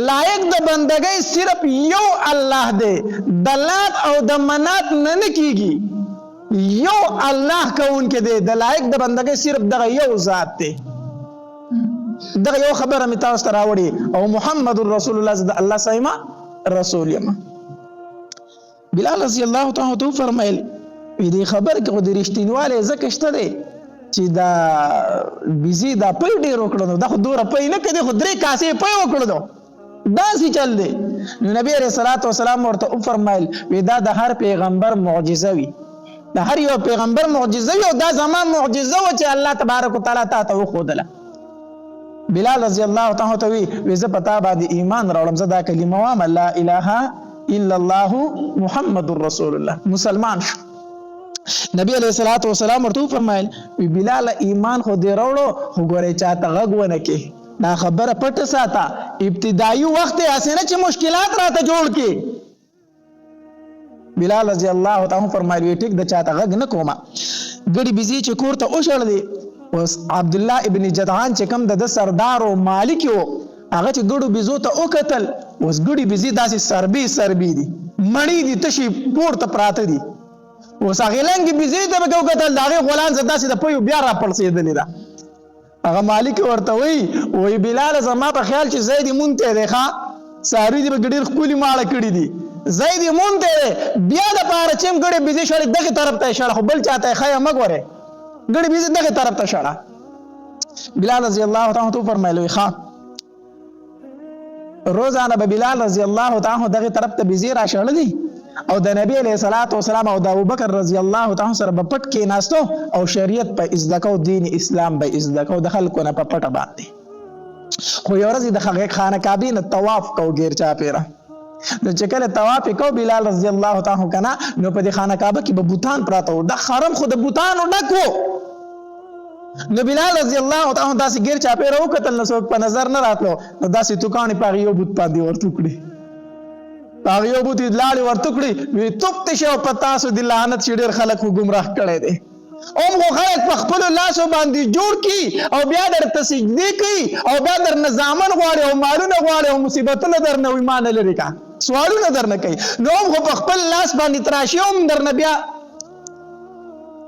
لایق د بندګۍ صرف یو الله دی د لات او د منات نه کیږي یو الله کون کې دی د لایق د بندګۍ صرف دغه یو ذات دی دغه یو خبره می تاسو ته راوړي او محمد رسول الله صلی الله علیه وسلم رسول یم بلال رضی الله تعالی عنہ فرمایل دې خبر کې د رښتینواله زکه شته دی چې دا بيزي دا پي ډیر وکړو دا خو دوره پي نه کړي خو درې کاسې پي وکړو دا سي چل دی نو نبی عليه الصلاه والسلام ورته فرمایل دا د هر پیغمبر معجزه وي د هر یو پیغمبر معجزه وي او دا زمام معجزه و چې الله تبارک وتعالى ته وخودله بلال رضی الله تعالی عنہ وی زه پتا باندې ایمان راوړم زه دا کلمه وام لا اله الا الله محمد رسول الله مسلمان شو نبی علیہ الصلوۃ والسلام ورته فرمایل بلال ایمان خو دې راوړو خو ګورې چاته غږ ونه کې دا خبره پټ ساته ابتدایي وخت یې اسنه چې مشکلات راته جوړ کې بلال رضی الله تعالی فرمایل ټیک د چاته غږ نه کومه ګړي بيزي چې کور ته اوشړ دي اوس عبد الله ابن جدعان چې کوم د سردار او مالک یو هغه چې ګړو بيزو ته وکتل اوس ګړي بيزي داسې سربي دي مړی دي تشي پورته پراته دي اوس هغه لنګ بيزي ته وکتل داغه غولان زدا سي د پيو بیا را پړسېدل دا هغه مالک ورته وی بلال زما په خیال چې زید مونته دی ښا ساری دی بغډیر خولي ماړه کړی دي زید مونته بیا د پاره چم ګړي بيزي شړې دغه طرف ته شړ خو بل چاته خیا مګوره ګړي بيزي دغه طرف ته شړه بلال رضی الله تعالی عنہ فرمایلی ښا روزانه به بلال رضی الله تعالی عنہ دغه طرف ته بيزي را شړل دي او د نبی علیہ الصلوۃ والسلام او د ابوبکر رضی الله تعالی سره په پټ کې ناستو او شریعت په ازدکو دین اسلام به ازدکو د خلکو نه په پټه باندې خو یو ورځ د خانه کعبه نه طواف کو غیر چا پیرا نو چې کله طواف کو بلال رضی الله تعالی کنه نو په خانه کعبه کې به بوتان پراته و د حرم خو د بوتانو ډکو نو بلال رضی الله تعالی داسې غیر چا پیرا وکتل نو په نظر نه راتلو نو داسې توکانې پاغي یو بوت پاندې ورته کړی هغه یو بوتي لاړې ورته کړي وی توپ ته شو په تاسو د لعنت چې ډېر خلک ګمراه کړی دی اوم خو خلک په خپلو لاسو باندې جوړ کړي او بیا درته سجدې کوي او بیا درنه زامن غواړي او مالونه غواړي او مصیبتونه درنه ایمان لري کا سوالونه درنه کوي نو هم خو په خپل لاس باندې تراشي هم درنه بیا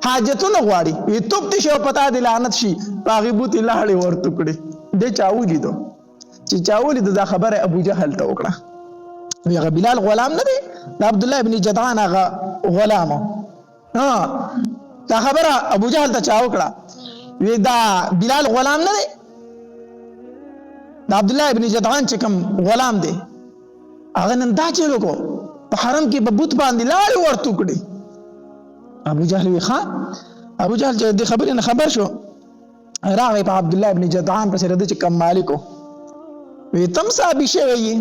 حاجتونه غواړي وی توپ ته شو په تا د لعنت شي هغې بوتي لاړې ورته کړي دی چا ولیدو چې چا ولیدو دا خبره ابو جهل ته وکړه وی هغه بلال غلام نه دی د عبدالله ابن جدعان هغه غلام دا خبره ابو جهل ته چا وکړه وی دا بلال غلام نه دی د عبدالله ابن جدعان چې کوم غلام دی هغه نن دا چلو کو په حرم کې په بت باندې لاړې ورته کړي ابو جهل وی ښه ابو جهل چې د خبرې نه خبر شو راغی په عبدالله ابن جدعان پسې رده چې کم مالکو وی تم صحابي شوی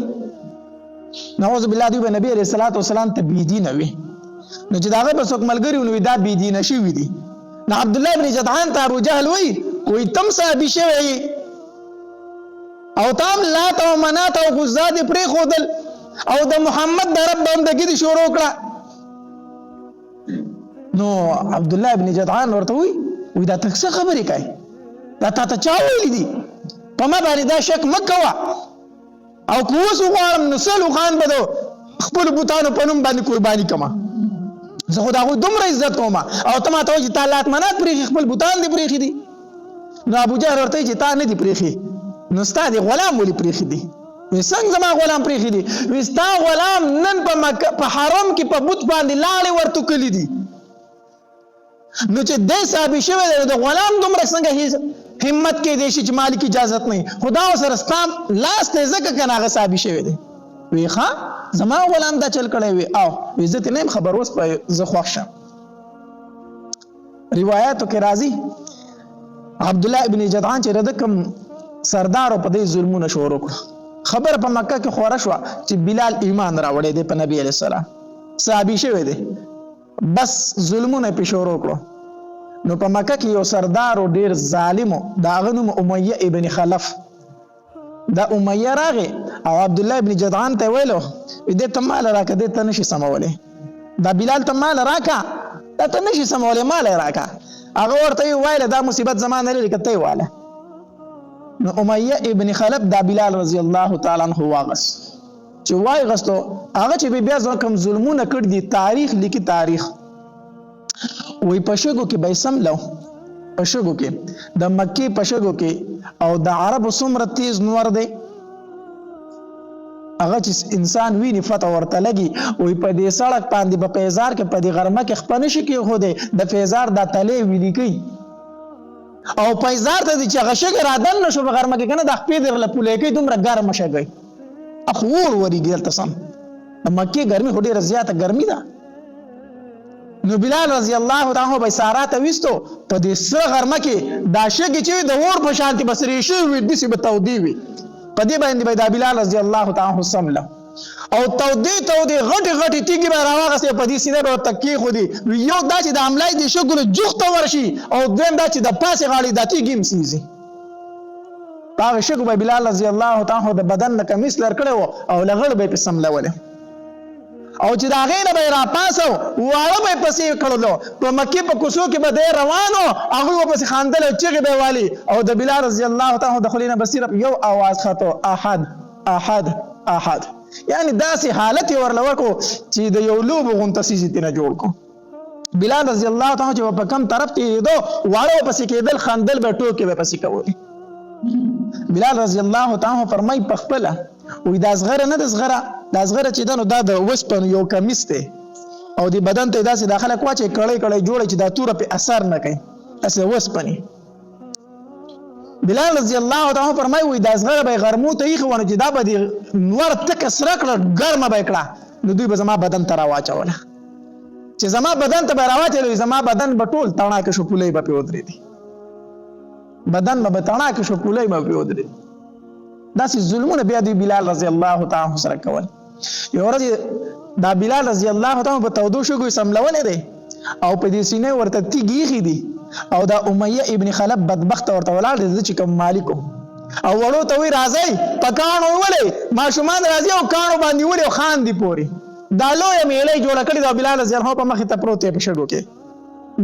نعوذ بالله دی نبی علیہ الصلوۃ والسلام ته بيدینه وی نو چې داغه په څوک ملګری ونوي دا بيدینه شوی دی نو عبدالله ابن جدعان ته ابو جهل وی تم صحابي شوی او تام لات او منات او غزا دې پرې خودل او د محمد د رب بندګي دي شروع کړه نو عبدالله ابن جدعان ورته وی دا تکسه خبرې کوي دا تا ته چا ویلي دي په ما باندې دا شک مه کوه او که اوس وغواړم نو سلو خان به د خپلو بوتانو په نوم باندې قرباني کړمه زه خو د هغوی دومره عزت کوم او ته ماته وایي چې تا لات منات پرېښي خپل بوتان دې پرېښي دي نو ابو جهل ورته وایي چې تا نه دي پرېښي نو ستا دې غلام ولې پرېښي دي وی څنګه زما غلام پرېښي دي وی ستا غلام نن په حرم کې په بوت باندې لاړې ورتوکلي دي نو چې دی صحابي شوی دی د غلام دومره څنګه همت کې دی چې مالک اجازت نه خدا سره ستا لاس ته ځکه که نه هغه صحابي شوی دی وی ښه زما غلام دا چل کړی وی او وی زه ته نه یم خبر اوس به زه خوښ شم روایاتو کې راځي عبدالله ابن جدعان چې رده کوم سردارو په دې ظلمونه شروع کړه خبر په مکه کې خوره شوه چې بلال ایمان راوړی دی په نبی علیه السلام صحابي شوی دی بس ظلمونه پې شروع کړو نو په مکه کې یو سردار ډیر ظالمو د هغه نوم امیه ابن خلف دا امیه راغی او عبدالله ابن جدعان ته ویلو دې ته مال راکه دې ته نشي سمولی دا بلال ته مال راکه دا ته نشي سمولی مال راکه هغه ورته ویله دا مصیبت زما نه لري که ته یې واله نو امیه ابن خلف دا بلال رضی الله تعالی عنه واغست چې وای غستو هغه چې بیا کوم ظلمونه کړ دي تاریخ لیکي تاریخ وی پښګو کې به سملو پښګو کې د مکی پښګو کې او د عربو څومره تیز نور دی هغه چې انسان ویني فتح ورته لګي وی په دې سړک باندې په پیزار کې په دې غرمه کې خپنه شي کې خو دی د پیزار د تلې ویلي کوي او پیزار ته چې غشګ رادن نشو په غرمه کې کنه د خپې در لپولې کې دومره ګرم شګي اخور وريږي دلته سم مکه ګرمي هډه زیاته ګرمي ده نو بلال رضی الله تعالی به سارا ته وستو په دې سره غرمه کې دا شګي چې د اور په شانتي بسري شي وي د سی بتاودي وي په دې باندې به دا بلال رضی الله تعالی سمله او تودي غټي غټي تیګي به راوغسه په دې سینه به تکي خو دي یو دا چې د عملای دي شګو جوخته ورشي او دویم دا چې د پاسه غاړي د تیګي مسيزي هغه شګو به بلال رضی الله تعالی د بدن نه کمیس لر کړو او لغړ به په سملوله او چې دا غینه به را پاسو واړه به پسې کړلو په مکه په کوڅو کې به دی روانو هغه په خاندل چې به والی او د بلال رضی الله تعالی د خلینه بصیر یو आवाज خاطو احد احد احد یعنی داسې حالت ورلور کو چې د یو لوب غونته سيزي نه جوړ کو بلال رضی الله تعالی چې په کم طرف ته دو واړه پسې کېدل خاندل به ټوکې به پسې کوي بلال رضی الله تعالی فرمای په خپل وې دا صغره نه د صغره دا صغره چې دنو دا د وسپن یو کمیس ته او دی بدن ته داسې داخله کوچې کړي جوړ چې دا تور په اثر نه کوي اسه وسپنی بلال رضی الله تعالی فرمای وې دا صغره به غرمو ته یې خونه چې دا به نور تک سره کړه ګرمه به کړه نو دوی به زما بدن ته راواچوله چې زما بدن ته به راواچول زما بدن به ټول تڼا کې شپولې به پیودري دي بدن به تڼا کې شپولې به پیودري داسې ظلمونه بیا دی بلال رضی الله تعالی سره کول یو ورځ دا بلال رضی الله تعالی په تودو شګو سملول دی او په دې سینې ورته تیږي دي او دا امیه ابن خلف بدبخت ورته ولاړ دی چې کوم مالکو او وړو ته وی راځي په کانو ولې ماشومان راځي او کانو باندې ولې او خان دی پوري دا لویه میله جوړه کړې دا بلال رضی الله په مخې ته پروت په شګو کې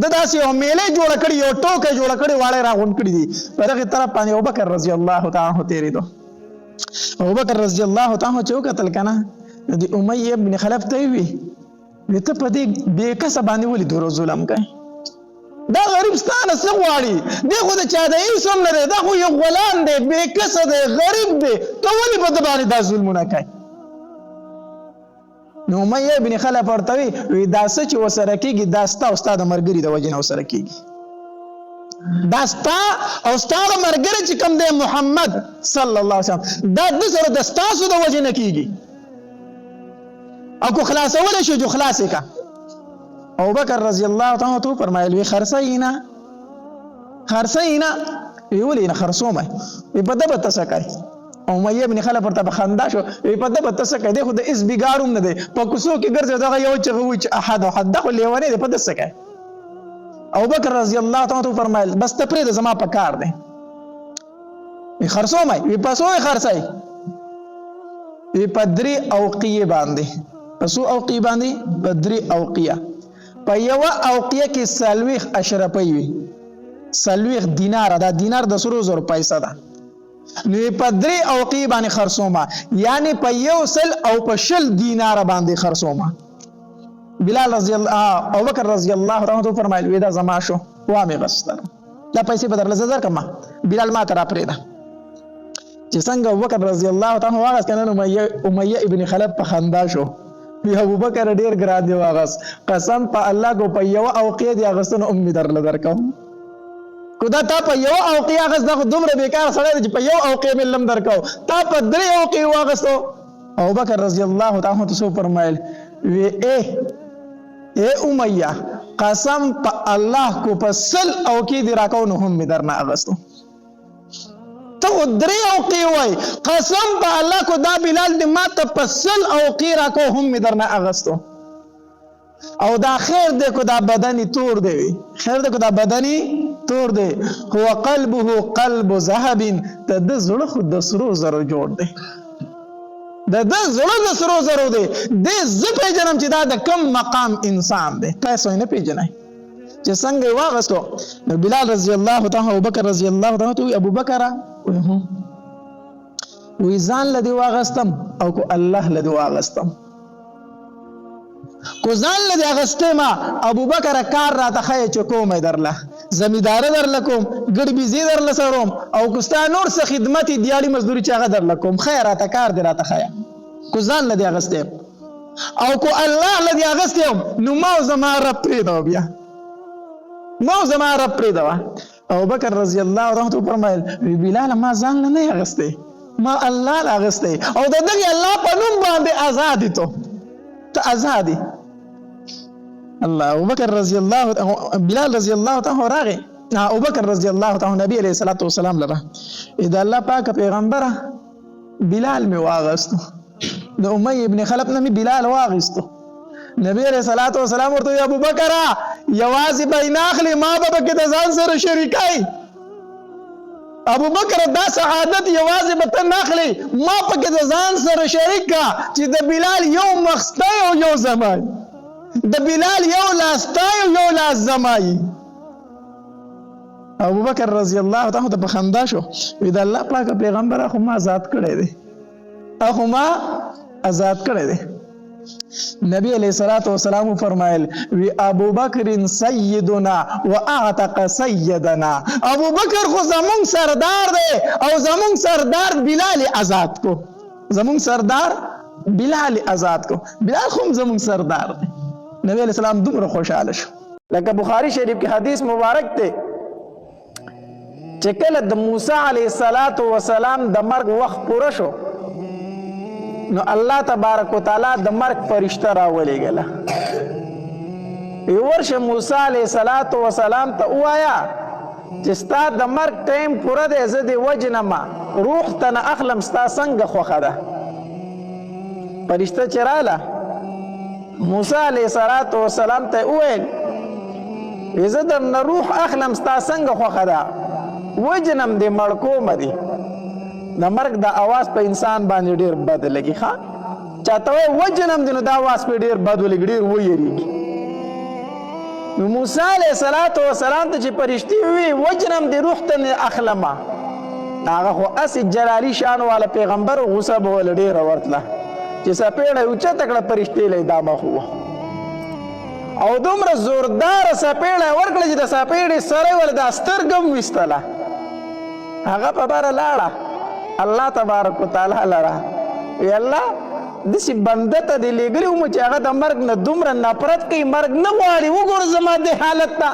د داسې یو میله جوړه کړې یو ټوکه جوړه کړې واړه راغون کړې دي په دغه طرف باندې ابوبکر رضی الله تعالی عنہ تیرېدو ابوبکر رضی الله تعالی عنہ چې وکتل کنه د امیہ ابن خلف ته وی ته په دې بې کسه باندې ولې دورو ظلم کوي دا غریب ستانه څه غواړي دی خو د چا د هیڅ هم نه دی دا خو یو غلام دی بې کسه دی غریب دی ته ولې په ده باندې دا ظلمونه کوي نو امیہ ابن خلف ورته وی دا څه چې ورسره کېږي دا ستا او ستا د ملګري د وجې نه ورسره کېږي دا ستا او ستا د ملګري چې کوم دی محمد صلی الله علیه وسلم دا د سره د ستاسو د وجې نه کېږي او کو خلاصولی شو جو خلاصې کا ابوبکر رضی الله تعالی عنہ فرمایل وی خرڅینا وی ولې نه خرڅومه وی په دبه تاسو کوي امیہ ابن خلف ورته په خندا شو وی په دبه تاسو کوي دی خو د اس بیګاروم نه دی په کوڅو کې ګرځي دغه یو چې وی احد او حد خو لیونه دی په دسه کوي ابوبکر رضی الله تعالی عنہ فرمایل بس ته پرې د زما په کار دی وی خرڅومه وی پسو خرڅای وی پدری اوقیه باندې پسو اوقیه باندې بدری اوقیه په یو اوقیه کې سلويخ اشرفي وي سلويخ دینار دا دینار د سرو زر پیسې ده نو په درې اوقیه باندې خرڅومه یعنی په یو سل او په شل دینار باندې خرڅومه بلال رضی الله ابوبکر رضی الله عنه فرمایل وی دا زما شو وامه غستر دا پیسې بدل زر کما بلال ما ترا پرې ده چې څنګه ابوبکر رضی الله عنه واغس کنه امیہ ابن خلف په خندا شو بی ابوبکر ډیر ګران دی واغس قسم په الله کو په یو اوقیه دی اغستنه امید درکم کو دا تا په یو اوقیه اغست دغه دومره بیکار سره چې په یو اوقیه ملم درکاو تا په درې اوقیه واغستو ابوبکر رضی الله تعالی عنہ فرمایل وی اے امیہ قسم په الله کو په سل اوقیه دی راکاو نو هم درنه اغستو تو درې اوقیه وای قسم په الله کو دا بلال دی ما ته په سل اوقیه راکاو هم درنه اغستو او دا خیر دی کو دا بدنی تور دی خیر دی کو دا بدنی تور دی هو قلبه قلب ذهب ته د زړه خو د سرو زرو جوړ دی د زړه د سرو زرو دی د ز پیژنم چې دا د کم مقام انسان دی تاسو نه پیژنئ چې څنګه واغستو نو بلال رضی الله تعالی ابوبکر رضی الله تعالی ابوبکر وی ځان لدی واغستم او کو الله لدی واغستم کو ځان لدی اغستم ابوبکر کار را ته خای چکوم درله زمیدار درلکم ګډ بيزي درل سروم او کوستا نور څه خدمت دیالي مزدوري چاغه درلکم خیراته کار دراته خیا کو ځان لدی اغستم او کو الله لدی اغستم نو ما زما رب پریدو بیا ما زما رب پریدو ابوبکر رضی الله عنه فرمایل بلال ما ځان نه اغسته ما الله اغسته او دغه الله په نوم باندې آزاد ته آزادي الله ابوبکر رضی الله بلال رضی الله تعالی راغی ابوبکر رضی الله تعالی نبی علیہ الصلوۃ والسلام لره اذا الله پاک پیغمبره بلال می واغستو د امیہ ابن خلف نه بلال واغستو نبی علیہ الصلوۃ والسلام ورته ابوبکر یوازې بیناخلی ما به کې د ځان سره شریکای ابوبکر دا سعادت یوازې به ته ناخلی ما پکې د ځان سره شریک کا چې د بلال یو مخستی او یو زمای د بلال یو لاستی او یو لاس زمای ابوبکر رضی الله تعالی عنہ په خندا شو وی د الله پاک پیغمبر خو ما آزاد کړی دی اخو ما آزاد کړی دی نبی علیہ الصلوۃ والسلام فرمایل وی ابوبکر سیدنا واعتق سیدنا ابوبکر خو زمون سردار دی او زمون سردار بلال آزاد کو زمون سردار بلال آزاد کو بلال خو زمون سردار دی نبی علیہ السلام دومره خوشاله شو لکه بخاری شریف کې حدیث مبارک ته چې کله د موسی علیہ السلام د مرګ وخت پوره شو نو الله تبارک وتعالى د مرګ فرشتہ راولېګله ورشه موسی علیہ السلام ته وایا چې ستا د مرګ ټیم پوره دی زه د وجنما روح ته نه اخلم ستا څنګه خوښه ده فرشتہ چې رااله موسی علیہ السلام ته وویل زه درنه روح اخلم ستا څنګه خوښه ده وجنم دې مړ کومه دي د مرګ د اواز په انسان باندې ډېر بد لګي ښه چاته وایي وجنم دی نو دا اواز پې ډېر بد ولګي ډېر ویریږي نو موسی علیه السلام ته چې فرشتي ووي وجنم دی روح ته اخلمه هغه خو اسې جلالي شان والا پیغمبر غوسه به وله ډېره ورتله چې څپېړه یې اوچته کړه فرشتې له یې دا مخ ووه او دومره زورداره څپېړه یې ورکړه چې د څپېړې سره یې ورله دا سترګه هم ویستله هغه په بره لاړه الله تبارک وتعالی لره وی الله داسې بنده ته دې لېږلي ومو چې هغه د مرګ نه دومره نفرت کوي مرګ نه غواړي وګوره زما دې حالت ته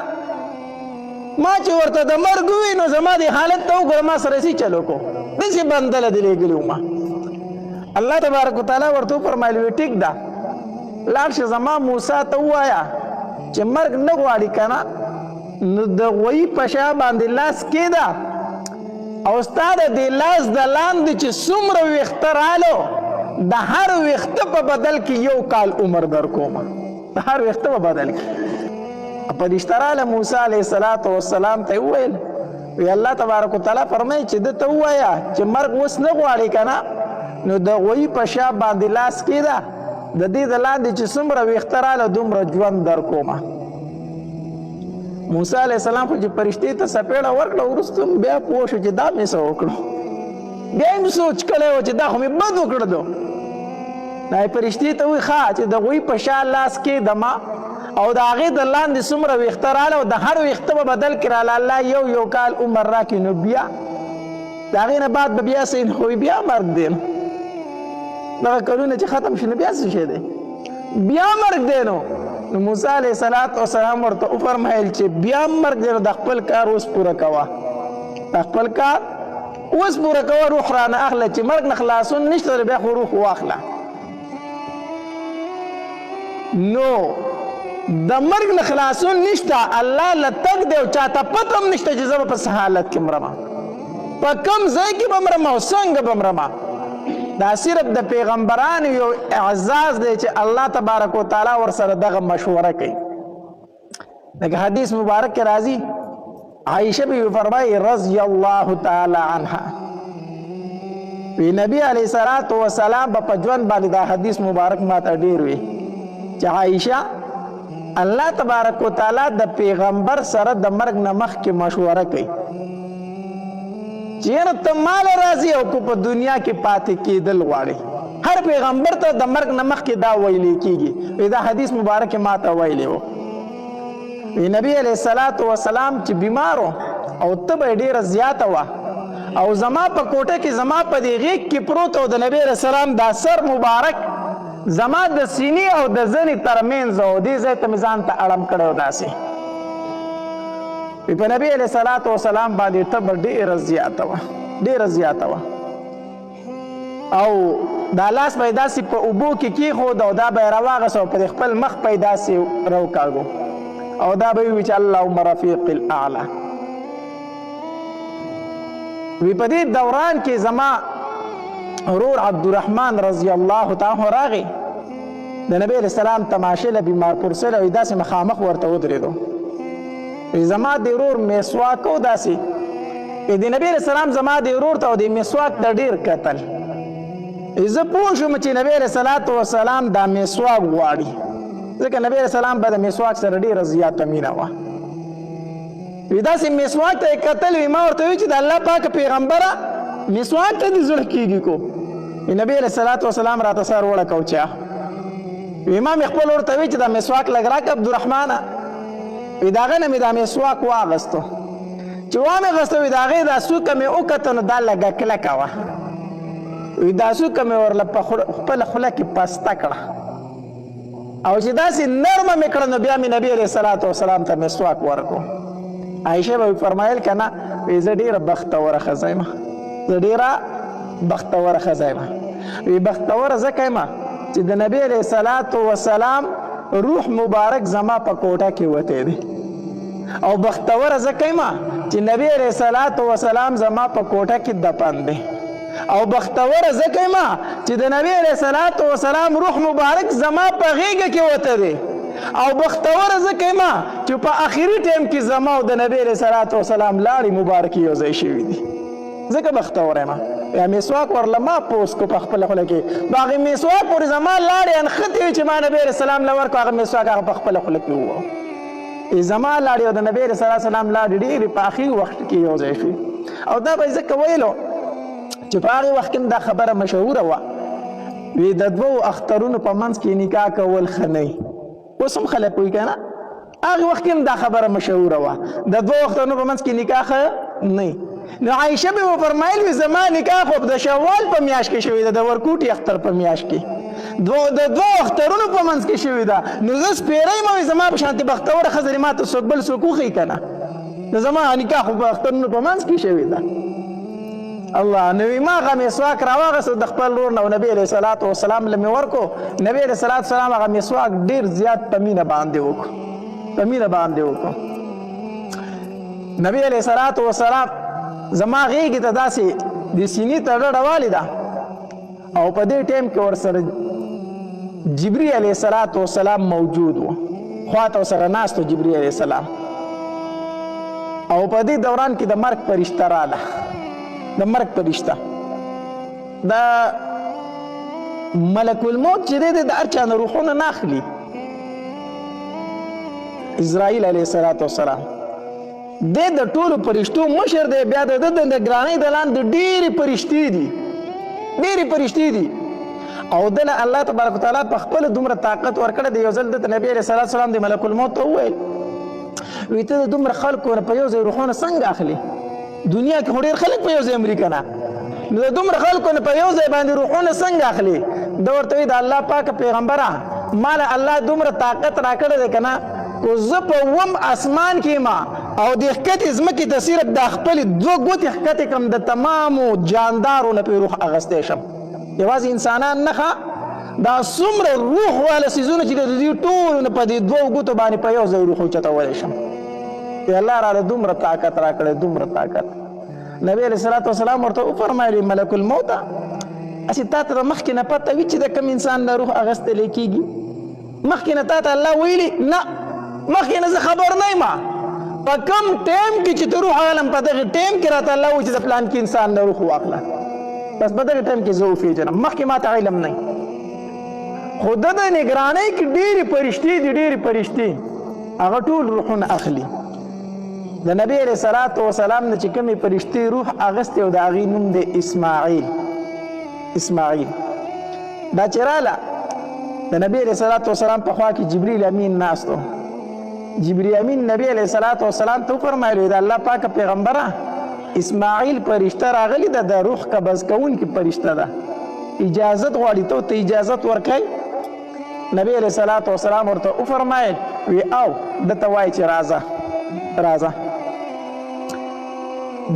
ما چې ورته د مرګ ووي نو زما دې حالت ته وګوره ما سره سي چلو کو داسې بنده له دې لېږلي ومه الله تبارک وتعالی ورته وفرمایل وی ټیک ده لاړ شه زما موسی ته ووایه چې مرګ نه غواړي که نه نو د غویي په شا باندې لاس کېده او ستا د دې لاس د لاندې چې څومره ویښته رالو د هر ویښته په بدل کې 1 کال عمر در کومه د هر ویښته په بدل کې فرشته راله موسی علیه السلام ته یې وویل وی الله تبارک وتعالی فرمایي چې ده ته ووایه چې مرګ اوس نه غواړي که نه نو د غویي په شا باندې لاس کېده د دې د لاندې چې څومره ویښته راله دومره ژوند در کومه موسی علیه السلام خو چې فرشتې ته څپېړه ورکړه وروسته بیا پوه شو چې دا مې څه وکړو بیا یې سوچ کړی و چې دا خو مې بد وکړه دو دا یې فرشتې ته وایي ښه چې د غوی په شا لاس کېږدمه او د هغې د لاندې څومره ویښته راله او د هر ویښته به بدل کړي راله الله 1 کال عمر راکړي نو بیا د هغې نه بعد به بیا څه خو بیا مرګ دی نو دغه کلونه چې ختم شي نو بیا څه شی دی بیا مرګ دی نو موسی علیه السلام ورته وفرمایل چې بیا مرګ دی نو د خپل کار اوس پوره کوه د خپل کار اوس پوره کوه روح رانه اخله چې مرګ نه خلاصون نشته بیا خو روح واخله نو د مرګ نه خلاصون نشته الله له تګ دی او چاته پته هم نشته چې زه به په څه حالت کې مرمه په کوم ځای کې به مرمه او څنګه به مرمه دا صرف د پیغمبرانو یو اعزاز دی چې الله تبارک وتعالی ورسره دغه مشوره کوي لکه حدیث مبارک کې راځي عائشه بیبي فرمایي رضی الله تعالی عنها وی نبی علیه السلام په ژوند باندې دا حدیث مبارک ماته ډېر وی چې عائشه الله تبارک وتعالی د پیغمبر سره د مرګ نه مخکې مشوره کوي چې یاره ته ماله راځي او که په دنیا کې پاتې کېدل غواړي هر پیغمبر ته د مرګ نه مخکې دا ویلی کېږي دا حدیث مبارک ماته ویلی و نبی علیه السلام چې بیمار او تبه یې ډېره زیاته وه او زما په کوټه کې زما په دې غېږ کې پروت او د نبی علیه السلام دا سر مبارک زما د سینې او د زنې ترمنځ او دې ځای ته مې ځان ته اړم کړی و داسې په نبی علیه السلام باندې تبه ډېره زیاته وه ډېره زیاته وه او دا لاس به یې داسې په اوبو کې کېښود او دا به یې راواغست او په خپل مخ به یې داسې راوکاږو او دا به یې وي چې اللهم رفیق الاعلی وی په دې دوران کې زما ورور عبدالرحمن رضی الله تعالی راغی د نبی علیه السلام تماشې له بیمار پرسل او داسې مخامخ ورته ودرېدو زما د ورور مسواک او داسې د نبی علیه السلام زما د ورور ته او د مسواک ته ډېر کتل زه پوه شوم چې نبی علیه السلام دا مسواک غواړي ځکه نبی علیه السلام به د مسواک سره ډېره زیاته مینه وه وی داسې مسواک ته یې کتل وي ما ورته وی چې د الله پاک پیغمبره مسواک ته دې زړه کېږي کو نبی علیه السلام راته سر وړه کو چا وی ما مې خپل ورته وی چې دا مسواک لږ راکړه عبدالرحمانه وی د هغې نه مې دا مسواک واغستو چې وامې غسته وی د هغې دا څوکه مې وکته نو دا لږه کلکه وه وی دا څوکه مې ورله په خپله خوله کې پسته کړه او چې داسې نرمه مې کړه نو بیا مې نبي علیه السلام ته مسواک ورکړو عایشه به فرمایل که نه وی زه ډېره بختوره ښځه یم زه ډېره بختوره ښځه یم وی بختوره ځکه یم چې د نبي علیه السلام روح مبارک زما په کوټه کې وتی دی او بختوره ځکه یم چې نبی علیه السلام زما په کوټه کې دفن دی او بختوره ځکه یم چې د نبی علیه السلام روح مبارک زما په غېږه کې وتی دی او بختوره ځکه یم چې په آخري ټایم کې زما او د نبی علیه السلام لاړې مبارکې یو ځای شوي دي ځکه بختوره یم یا مسواک ورله ما پوس کو په خپله خوله کې نو هغې مسواک پورې زما لاړې انښتې وي چې ما نبي علیه السلام له ورکړو هغه مسواک هغه په خپله خوله کې ووهو زما لاړې او د نبي علیه السلام لاړې ډېرې په اخري وخت کې یو ځای شوي او دا به یې ځکه ویلو چې په هغې وخت کې دا خبره مشهوره وه وی د دوو اخترونو په منځ کې نکاح کول ښه نه وي اوس هم خلک وایي که نه هغې وخت کې هم دا خبره مشهوره وه د دوو اخترونو په منځ کې نکاح ښه نه وي نو عایشه به وفرمایل وي زما نکاح خو د شوال په میاشت کې شوې ده د ورکوټي اختر په میاشت کې د دوو اخترونو په منځ کې شوې ده نو زه سپېره یم او زما په شانتې بختوره ښځه دې ماته څوک بل څوک وښیي که نه نو زما نکاح خو په اخترونو په منځ کې شوې ده الله نو ما هغه مسواک راواغېسته د خپل ورور نه او نبي علیه صلات وسلام له مې ورکو نبي علیه صلات وسلام هغه مسواک ډېر زیات په مینه باندې وکړو په مینه باندې وکړو نبي علیه صلات وسلام زما غېږې ته داسې د سینې ته ډډه والې ده او په دې ټایم کې ورسره جبري علیه صلات وسلام موجود و خواته ورسره ناست و جبري علیه السلام او په دې دوران کې د مرګ فرشته راله د مرګ فرشته دا ملک الموت چې دی د هر چا نه روحونه نه اخلي اسرائیل علیه السلام دی د ټولو فرشتو مشر دی بیا د ده د نګرانۍ د لاندې ډېرې فرشتې دي ډېرې فرشتې دي او دله الله تبارک وتعالی په خپله دومره طاقت ورکړی دی یو ځل دته نبي علیه صلات وسلام د ملک الموت ته وویل وی ته د دومره خلکو نه په یو ځای روحونه څنګه اخلي دنیا کې خو ډېر خلک په یو ځای مري که نه نو د دومره خلکو نه په یو ځای باندې روحونه څنګه اخلي ده ورته وایي د الله پاکه پیغمبره ما له الله دومره طاقت راکړی دی که نه کو زه په وم اسمان کې ما او د ښکتې ځمکې ته صرف دا خپلې دوه ګوتې ښکتې کړم د تمامو جاندارو نه پرې روح اخیستی شم یوازې انسانان نه دا څومره روح واله څیزونه چې د دوی ټولو نه په دې دوو ګوتو باندې په یو ځای روح اوچتولی شم الله راله دومره طاقت راکړی دومره طاقت نبي علیه صلات وسلام ورته وفرمایلي ملک الموت هسې تا ته د مخکې نه پته وي چې د کوم انسان نه روح اخیستلی کېږي مخکې نه تا ته الله ویلي نه مخکې نه زه خبر نه یم په کوم ټایم کې چې ته روح اخلم په دغې ټایم کې راته الله وایي چې د فلان کې انسان نه روح واخله بس په دغې ټایم کې زه وفېژنم مخکې ما ته علم نه خو د نګرانۍ کې ډېرې فرشتې دي ډېرې فرشتې هغه ټول روحونه اخلي د نبی علیه صلات وسلام نه چې کومې فرشتې روح اخیستې او د هغې نوم دی اسماعیل دا چې راله د نبی علیه صلات وسلام په خوا کې جبریل امین ناست و جبریل امین نبی علیه صلات وسلام ته وفرمایلو د الله پاکه پیغمبره اسماعیل فرشته راغلې ده د روح قبض کوونکې فرشته ده اجازت غواړي ته ورته اجازت ورکوي نبی علیه صلات وسلام ورته وفرمایل وی او ده ته وایي چې راځه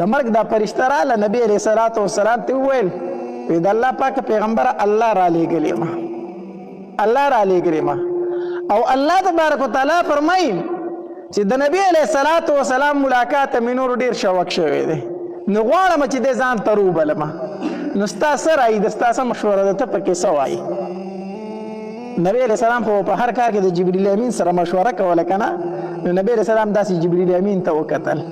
د مرګ دا فرشته راله نبی علیه صلات وسلام ته وویل وی د الله پاکه پیغمبره الله رالیږلې ما او الله تبارک وتعالی فرمایي چې د نبی علیه صلات وسلام ملاقات مې نور ډېر شوق شوی دی نو غواړم چې دې ځان ته روبلمه نو ستا څه رایي ده ستا څه مشوره ده ته پکې څه وایي نبی علیه السلام خو په هر کار کې د جبریل امین سره مشوره کوله که نه نو نبی علیه السلام داسې جبریل امین ته وکتل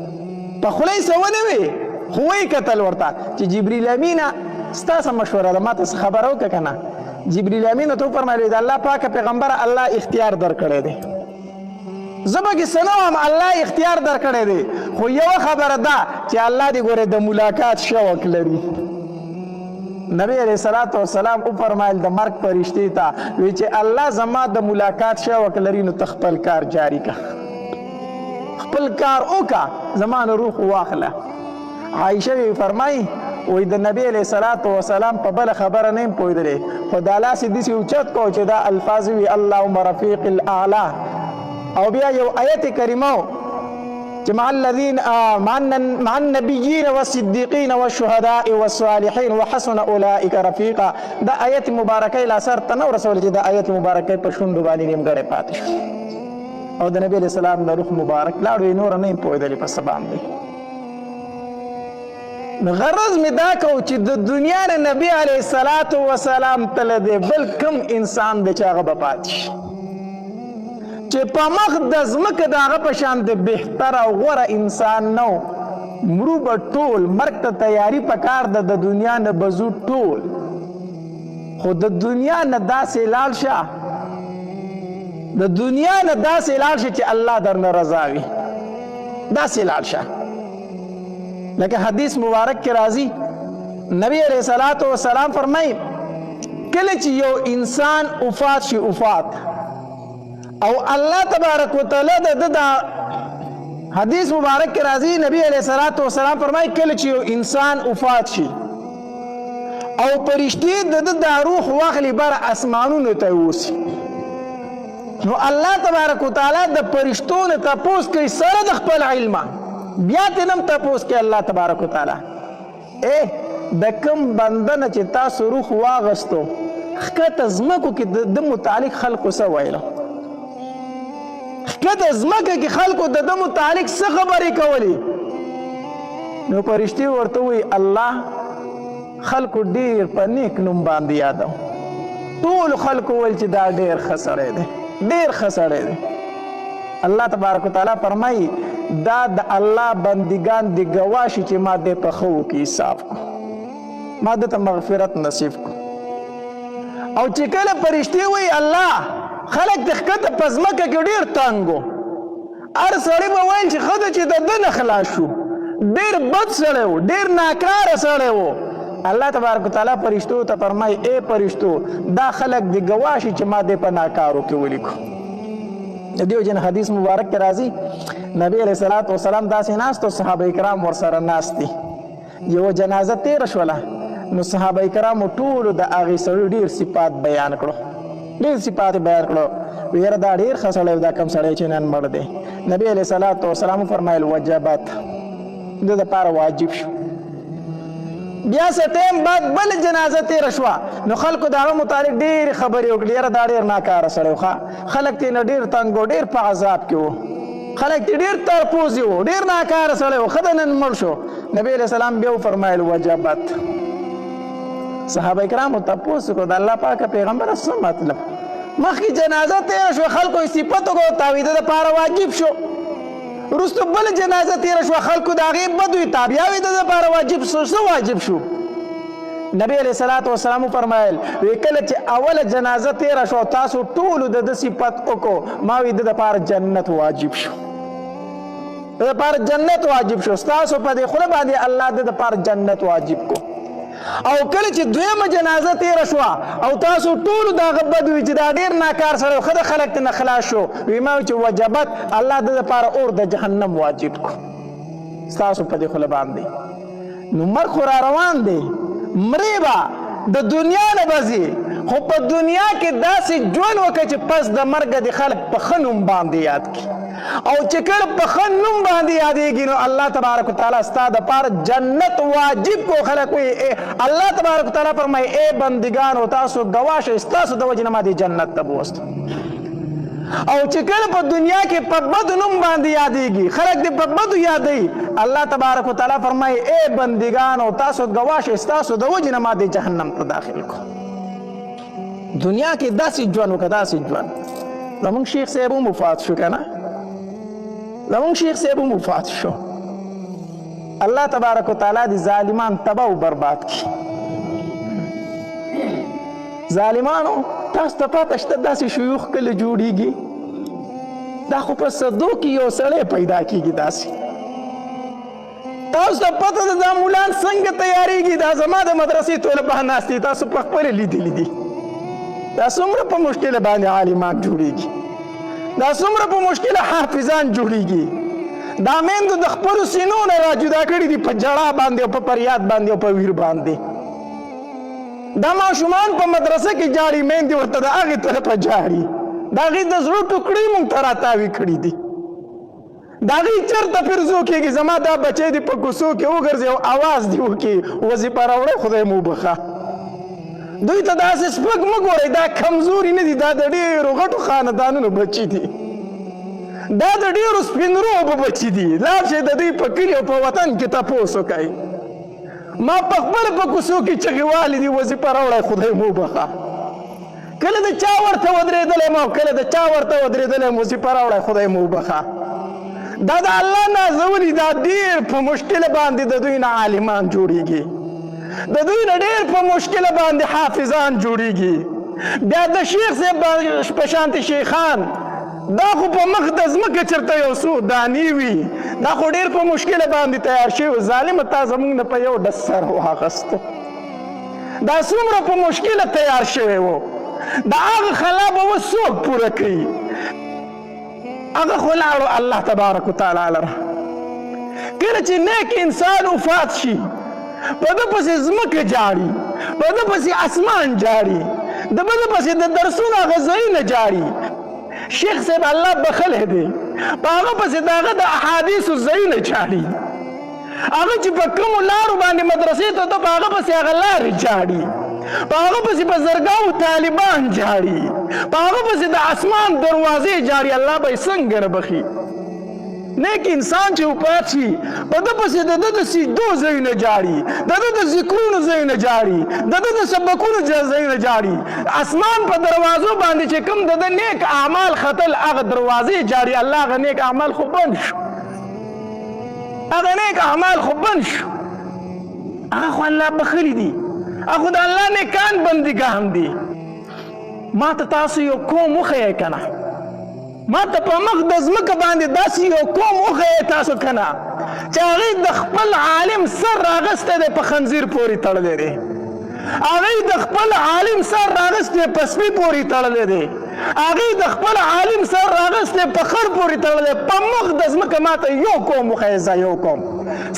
په خوله یې څه ونه وی خو ویې کتل ورته چې جبریل امینه ستا څه مشوره ده ما ته څه خبره وکړه که نه جبریل امین ته وفرمایلو د الله پاکه پیغمبره الله اختیار درکړی دی زه به کې څه نه وم الله اختیار درکړی دی خو یوه خبره ده چې الله دې ګورې د ملاقات شوق لري نبی علیه صلات وسلام وفرمایل د مرګ فرشتې ته وی چې الله زما د ملاقات شوق لري نو ته خپل کار جاری که خپل کار وکړه زما نه روح واخله عایشه وی فرمایي وی د نبی علیه صلات وسلام په بله خبره نه یم پوهېدلی خو دا لاس یې داسې اوچت کو چې دا الفاظ وي اللهم رفیق الاعلی او بیا یو آیت کریمه چې مع النبیین والصدیقین والشهداء والصالحین وحسن اولئک رفیقا دا آیت مبارکه لا سر ته نه ورسولی چې دا آیت مبارکه په شونډو باندې نیمګړی پاتې شو او د نبی علیه السلام د روح مبارک لاړو یې نوره نه یم پوهېدلی په څه باندې غرض می دا کو چې د دنیا نه نبی علیه الصلاة وسلام تله دی بل کم انسان دی چې هغه به پاتې شي چې په مخ د ځمکه د هغه په شان د بهتر او غوره انسان نه و مرو به ټول مرګ ته تیاری پکار ده د دنیا نه بزو ټول خو د دنیا نه داسې لاړ شه د دنیا نه داسې لاړ شه چې الله درنه رضا وي داسې لاړ شه لکه حدیث مبارک کې راځي نبی علیہ الصلوۃ والسلام فرمایي کله چې یو انسان وفات شي وفات او الله تبارک وتعالی د حدیث مبارک کې راځي نبی علیہ الصلوۃ والسلام فرمایي کله چې یو انسان وفات شي او پرشتي د روح واخلي بر اسمانونو ته ووسي نو الله تبارک وتعالی د پرشتو نه تپوس کوي سره د خپل علم بیا تنم تپوس کوي الله تبارک وتعالی د کوم بنده نه چې تاسو روح واغستو ښکته ځمکو کې د متعلق خلقو څه ویله ښکته ځمکه کې خلقو د متعلق څه خبرې کولې نو پرشتي ورته وایي الله خلقو ډیر په نیک نوم باندې یادو ټول خلقو ویل چې دا ډیر ښه سړی دی ډیر ښه سړی دی الله تبارک وتعالی فرمایي دا د الله بندگان دی ګواه شي چې ما دې په ښو کې حساب کو ما دې ته مغفرت نصیب کو او چې کله پرشتي وایي الله خلک د ښکته په ځمکه کې ډیر تنګ و هر سړی به ویل چې ښه ده چې د ده نه خلاص شو ډیر بد سړی و ډیر ناکاره سړی و الله تبارک وتعالی پرشتو ته فرمایي ای پرشتو دا خلک دی ګواه شي چې ما دې په ناکارو کې ولیکو د دې وجې نه حدیث مبارک کې راځي نبی علیہ الصلوۃ والسلام داسې ناست او صحابه کرام ورسره ناست دي یو جنازه تېره شوله نو صحابه کرامو ټولو د هغې سړي ډېر صفات بیان کړو ډېر صفات بیان کړو ویره دا ډېر ښه سړی دا کم سړی چې نن مړ دی نبی علیہ الصلوۃ والسلام فرمایل وجبت د دپاره واجب شو بیا څه ټیم بعد بل جنازه تېره شوه نو خلکو د هغه متعلق ډېرې خبرې وکړې یاره دا ډېر ناکاره سړی و خلک ترې نه ډېر تنګ و ډېر په عذاب کې و خلک ترې ډېر ترپوزي و ډېر ناکاره سړی و ښه د نن مړ شو نبی علیہ السلام بیا وفرمایل وجبت صحابه کرامو تپوس وکړو د الله پاکه پیغمبره څه مطلب مخکې جنازه تېره شوه خلکو یې صفت وکړو تاویده دپاره واجب شو وروسته بل جنازه تېره شوه خلکو د هغې بد وي بیا وي د دپاره واجب شو څه واجب شو نبی علیہ الصلوۃ والسلام فرمایل وی کله چې اوله جنازه تېره شوه تاسو ټولو د ده صفت وکړو ما وي د دپاره جنت واجب شو د دپاره جنت واجب شو ستاسو په دې خوله باندې الله د دپاره جنت واجب کو او کله چې دویمه جنازه تېره شوه او تاسو ټولو د هغه بد وي چې دا ډېر ناکار سړی و ښه د خلک ترې نه خلاص شو وی ما وي چې وجبت الله د دپاره اور د جهنم واجب کو ستاسو په دې خوله باندې نو مرګ خو را روان دی مرې به د دنیا نه به ځي خو په دنیا کې داسې ژوند وکړه چې پس د مرګه د خلک په ښه نوم باندې یاد کړي او چې کله په ښه نوم باندې یادېږي نو الله تبارک وتعالی ستا دپاره جنت واجب کو خلک وایي الله تبارک وتعالی فرمایي ای بندګانو تاسو ګواه شئ ستاسو د وجې نه ما دې جنت ته بوستو او چې کله په دنیا کې په بدو نوم باندې یادېږي خلک دې په بدو یادوي الله تبارک وتعالی فرمایي ای بندګانو تاسو ګواه شئ ستاسو د وجې نه ما دې جهنم ته داخل کو دنیا کې داسې ژوند وکړه داسې ژوند زمونږ شیخ صاحب هم وفات شو که نه زمونږ شیخ صاحب هم وفات شو الله تبارک وتعالی دې ظالمان تباه و برباد کړي ظالمانو تاسو ته پته شته داسې شیوخ کله جوړیږي دا خو په صدو کې یو سړی پیدا کېږي داسې تاسو ته پته ده دا مولان څنګه تیاریږي دا زما د مدرسې طلبه ناست دي تاسو په خپله لیدلي دي دا څومره په مشکله باندې عالمان جوړیږي دا څومره په مشکله حافظان جوړیږي دا میندو د خپلو سینو نه را جدا کړي دي په ژړا باندې او په فریاد باندې او په ویر باندې دا ماشومان په مدرسه کې جاړي میندې ورته د هغې طرفه جاړي د هغې د زړه ټوکړې موږ ته راتاوي کړي دي د هغې چېرته پرزو کېږي زما دا بچی دې په کوڅو کې وګرځي او اواز دې وکړي وظیفه راوړی خدای مو وبخه دوی ته داسې سپک مه ګورئ دا کمزوري نه دي دا د ډېرو غټو خاندانونو بچي دي دا د ډېرو سپین روبو بچي دي لاړ شئ د دوی په کلي او په وطن کې تپوس وکئ ما په خپله په کوڅو کې چغې والې دي وظیفه راوړی خدای مو وبخه کله د چا ورته ودرېدلی یم او کله د چا ورته ودرېدلی یم وظیفه راوړی خدای مو وبخه دا د الله نازولي دا ډېر په مشکله باندې د دوی نه عالمان جوړیږي، د دوی نه ډېر په مشکله باندې حافظان جوړیږي. بیا د شیخ صاحب په شانتې شیخان دا خو په مخ د ځمکه چېرته یو څو دانې وي، دا خو ډېر په مشکله باندې تیار شوي. ظالمه تا زموږ نه په یو ډز سر واخیسته، دا څومره په مشکله تیار شوی و. د هغه خلا به اوس څوک پوره کوي؟ هغه خو لاړو الله تبارک وتعالی لره. کله چې نیک انسان وفات شي په ده پسې ځمکه جاړي، په ده پسې اسمان جاړي، د بده پسې د درسونو هغه ځایونه جاړي. شیخ صاحب الله بخلی دی، په هغه پسې د هغه د احادیثو ځایونه جاړي. هغه چې په کومو لارو باندې مدرسې ته ته په هغه پسې هغه لارې جاړي، په هغه پسې په زرګاو طالبان جاړي، په هغه پسې د اسمان دروازې جاړي. الله به یې څنګه نه بخي؟ نیک انسان چې وفات شي په ده پسې د ده د سجدو ځایونه جاړي، د ده د ذکرونو ځایونه جاړي، د ده د سبقونو ځایونه جاړي. اسمان په دروازو باندې چې کوم د ده نیک اعمال ختل هغه دروازې جاړي. الله هغه نیک اعمال خو بند شو، هغه نیک اعمال خو بند شو. هغه خو الله بخلی دي، هغه د الله نیکان بندګان دي. ما ته تاسو یو قوم وښیئ که نه، ما ته په مخ د ځمکه باندې داسې یو قوم وښیئ تاسو که نه چې هغوی د خپل عالم سر راغستی دی په خنزیر پورې تړلی دی، هغوی د خپل عالم سر راغستی په سپي پورې تړلی دی، هغوی د خپل عالم سر راغستی په خر پورې تړلی. په مخ د ځمکه ما ته یو قوم وښیئ، زه یو قوم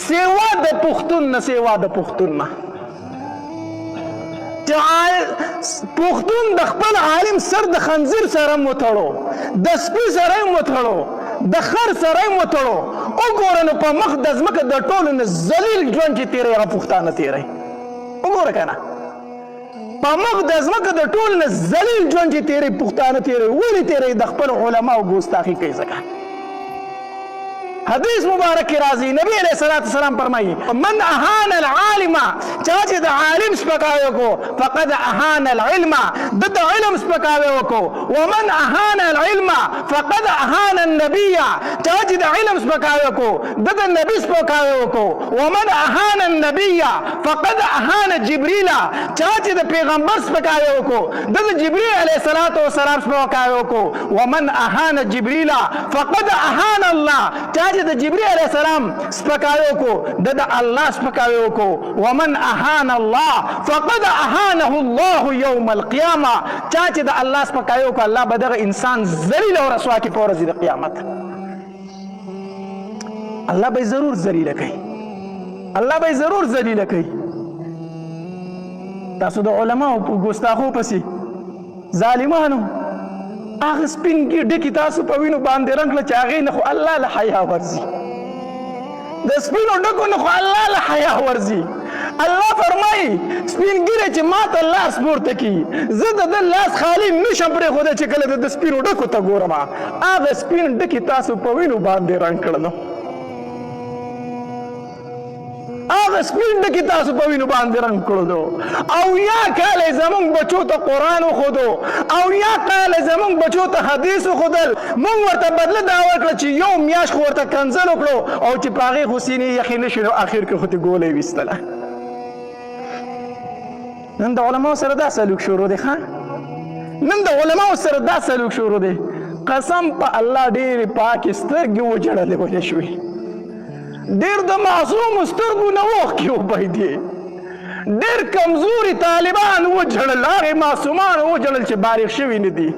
سیوا د پښتون نه، سیوا د پښتون نه. چې پښتون د خپل عالم سر د خنزیر سره وتړو، د سپي سره یې وتړو، د خر سره یې وتړو. وګوره نو په مخ د ځمکه د ټولو نه ذلیل ژوند چې تېروي هغه پښتانه تېروي. وګوره که نه په مخ د ځمکه د ټولو نه ذلیل ژوند چې تېروي پښتانه تېروي. ولې تېروي؟ د خپل علماو ګستاخي کوي. ځکه حدیث مبارک کی راضی نبی علیہ الصلوۃ والسلام فرمائی من اهان العالم چاچے د عالم سپکاوے کو فقد اهان العلم د علم سپکاوے کو ومن اهان العلم فقد اهان النبي چاچے د علم سپکاوے کو د نبی سپکاوے کو ومن اهان النبي فقد اهان جبريل چاچے د پیغمبر سپکاوے کو د جبريل علیہ الصلوۃ والسلام سپکاوے کو ومن اهان جبريل فقد اهان الله چې د جبرئیل علیه السلام سپکاوی وکړو د الله سپکاوی وکړو ومن اهان الله فقد اهانه الله یوم القیامه چا چې د الله سپکاوی وکړو الله به دغه انسان ذلیل او رسوا کړي په ورځ د قیامت. الله به ضرور ذلیل کوي، الله به ضرور ذلیل کوي. تاسو د علماو په ګستاخو پسې ظالمانو هغه سپین ډکي تاسو په وینو باندې رنګ له چې هغې نه خو الله له حیا ورځي، د سپینو ډکو نه خو الله له حیا ورځي. الله فرمایي سپین ګیری چې ما ته لاس پورته کړي زه د ده لاس خالي نشم پرېښودی چې کله د سپینو ډکو ته ګورم هغه سپین ډکي تاسو په وینو باندې رنګ کړلو، هغه سپین ډکي تاسو په وینو باندې رنګ کړلو. او یا کاله زمونږ بچو ته قرآن وښودو او یا کاله زمونږ بچو ته حدیث وښودل، مونږ ورته بدله دا ورکړه چې یو میاشت خو ورته کنځل وکړو او چې په هغې خو سینې یخې نه شي نو اخر کې خو ترې ګوله یې ویستله. نن د علماو سره دا سلوک شروع دی ښه، نن د علماو سره دا سلوک شروع دی. قسم په الله ډېرې پاکې سترګې وجړلې ولې شوې، ډېر د معصوم سترګو نه اوښکې وبهېدې، ډېر کمزوري طالبان وجړل، هغې معصومان وجړل چې بالغ شوي نه دي.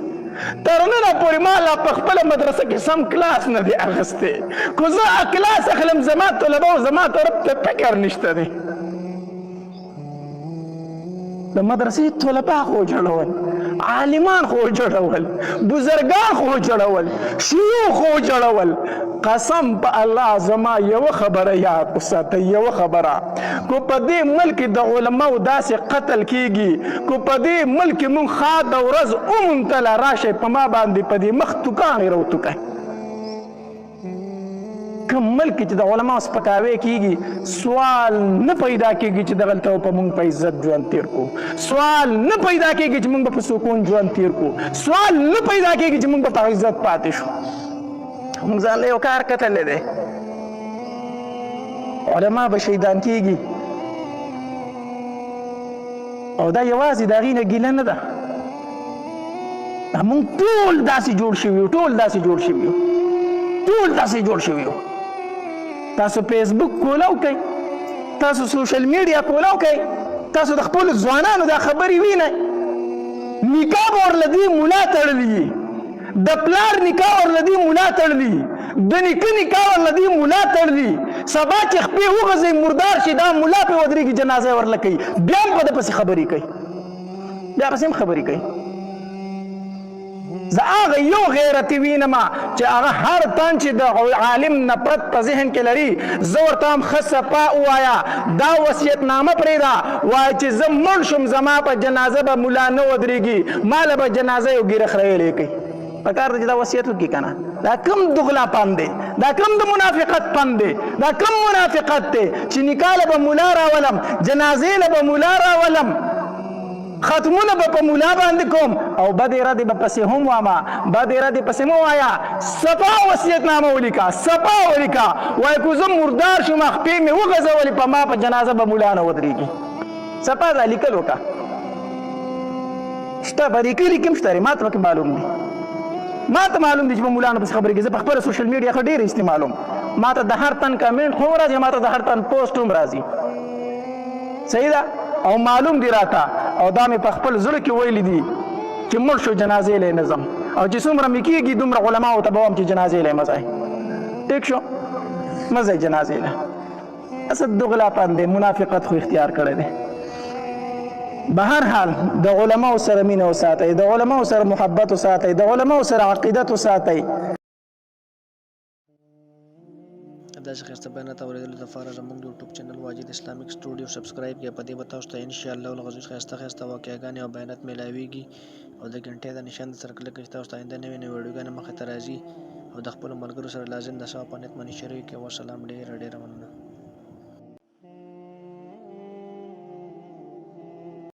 تر ننه پورې ما لا په خپله مدرسه کې سم کلاس نه دی اخیستی، خو زه کلاس اخلم زما طلبه او زما طرف ته فکر نشته دی. د مدرسې طلبه خو جوړول، عالمان خو جوړول، بزرګان خو جوړول، شیوخ خو جوړول. قسم په الله زما یوه خبره یاد وساتئ، یوه خبره، کو په دې ملک د علماو داسې قتل کیږي، کو په دې ملک مونږ ښاد ورځ وموندله راشئ په ما باندې په دې مخ توکاڼې راوتوکئ. کوم ملک چې د علماو سپکاوی کیږي سوال نه پیدا کیږي چې دغلته په مونږ په عزت ژوند تیر کو، سوال نه پیدا کیږي چې مونږ په سکون ژوند تیر کو، سوال نه پیدا کیږي چې مونږ په عزت پاتې شو. موږ ځان له یو کار کتلی دی علما به شهیدان کېږي او دا یوازې د هغې نه ګیله نه ده موږ ټول داسې جوړ شوي یو ټول داسې جوړ شوي یو تاسو فیسبوک کولاو کوئ تاسو سوشل میډیا کولاو کوئ تاسو د خپلو ځوانانو دا خبرې وینئ نکاح به ورله دې ملا تړلي د پلار نکاح ورله دې ملا تړلي د نیکه نکاح ورله دې ملا تړلي سبا چې خپې وغځئ مردار شي دا ملا پې ودرېږي جنازه یې ورله کوي بیا هم په ده پسې خبرې کوي زه هغه یو غیرتي وینم چې هغه هر تن چې د عالم نه پرت په ذهن کې لري زه ورته هم ښه صفا ووایه دا وصیتنامه پرېږده وایه چې زه مړ شم زما په جنازه به ملا نه ودرېږي ما له به جنازه یو ګیره خریلی کوي پکار ده چې دا وصیت وکړي که نه دا کوم دغلا پند دی دا کوم د منافقت پند دی دا کوم منافقت دی چې نکاح له به ملا راولم جنازې له به ملا راولم ختمونه به په ملا باندې کوم او بد ارادې به پسې هم وامه بد ارادې پسې مه وایه صفا وصیتنامه ولیکه صفا ولیکه وایه که زه مردار شم خپې مې وغځولې په ما په جنازه به ملا نه ودرېږي صفا دا لیکل وکړه شته به دې کلي کې هم شته ما ته پکې معلوم دي چې په ملانو پسې خبرې کوي زه په خپله سوشل میډیا ښه ډېر استعمالوم ما ته د هر تن کمنټ هم راځي ما ته د هر تن پوسټ هم راځي صحیح ده او معلوم دی راته او دا مې په خپل زړه کې ویلي دي چې مړ شو جنازې له نظم او چې څومره مې کېږي دومره علماو ته به وایم چې جنازې له مه ځئ ټیک شو مه ځئ جنازې له اصل دغلا پند دی منافقت خو اختیار کړی دی به هر حال د علماو سره مینه وساتئ د علماو سره محبت وساتئ د علماو سره عقیدت وساتئ داسې ښایسته بیانات اورېدلو لپاره زموږ د یوټیوب چینل واجد اسلامیک سټوډیو سبسکرایب کړئ په دې به تاسو ته انشاءالله العزیز ښایسته واقعګانې او بیانات میلاویږي او د غنټې د نشان سره کلک کړئ تاسو ته آینده نوې ویډیوګانې مخې ته راځي او د خپلو ملګرو سره لازم د ثواب په نیت باندې شریک کړئ. والسلام ډېره مننه.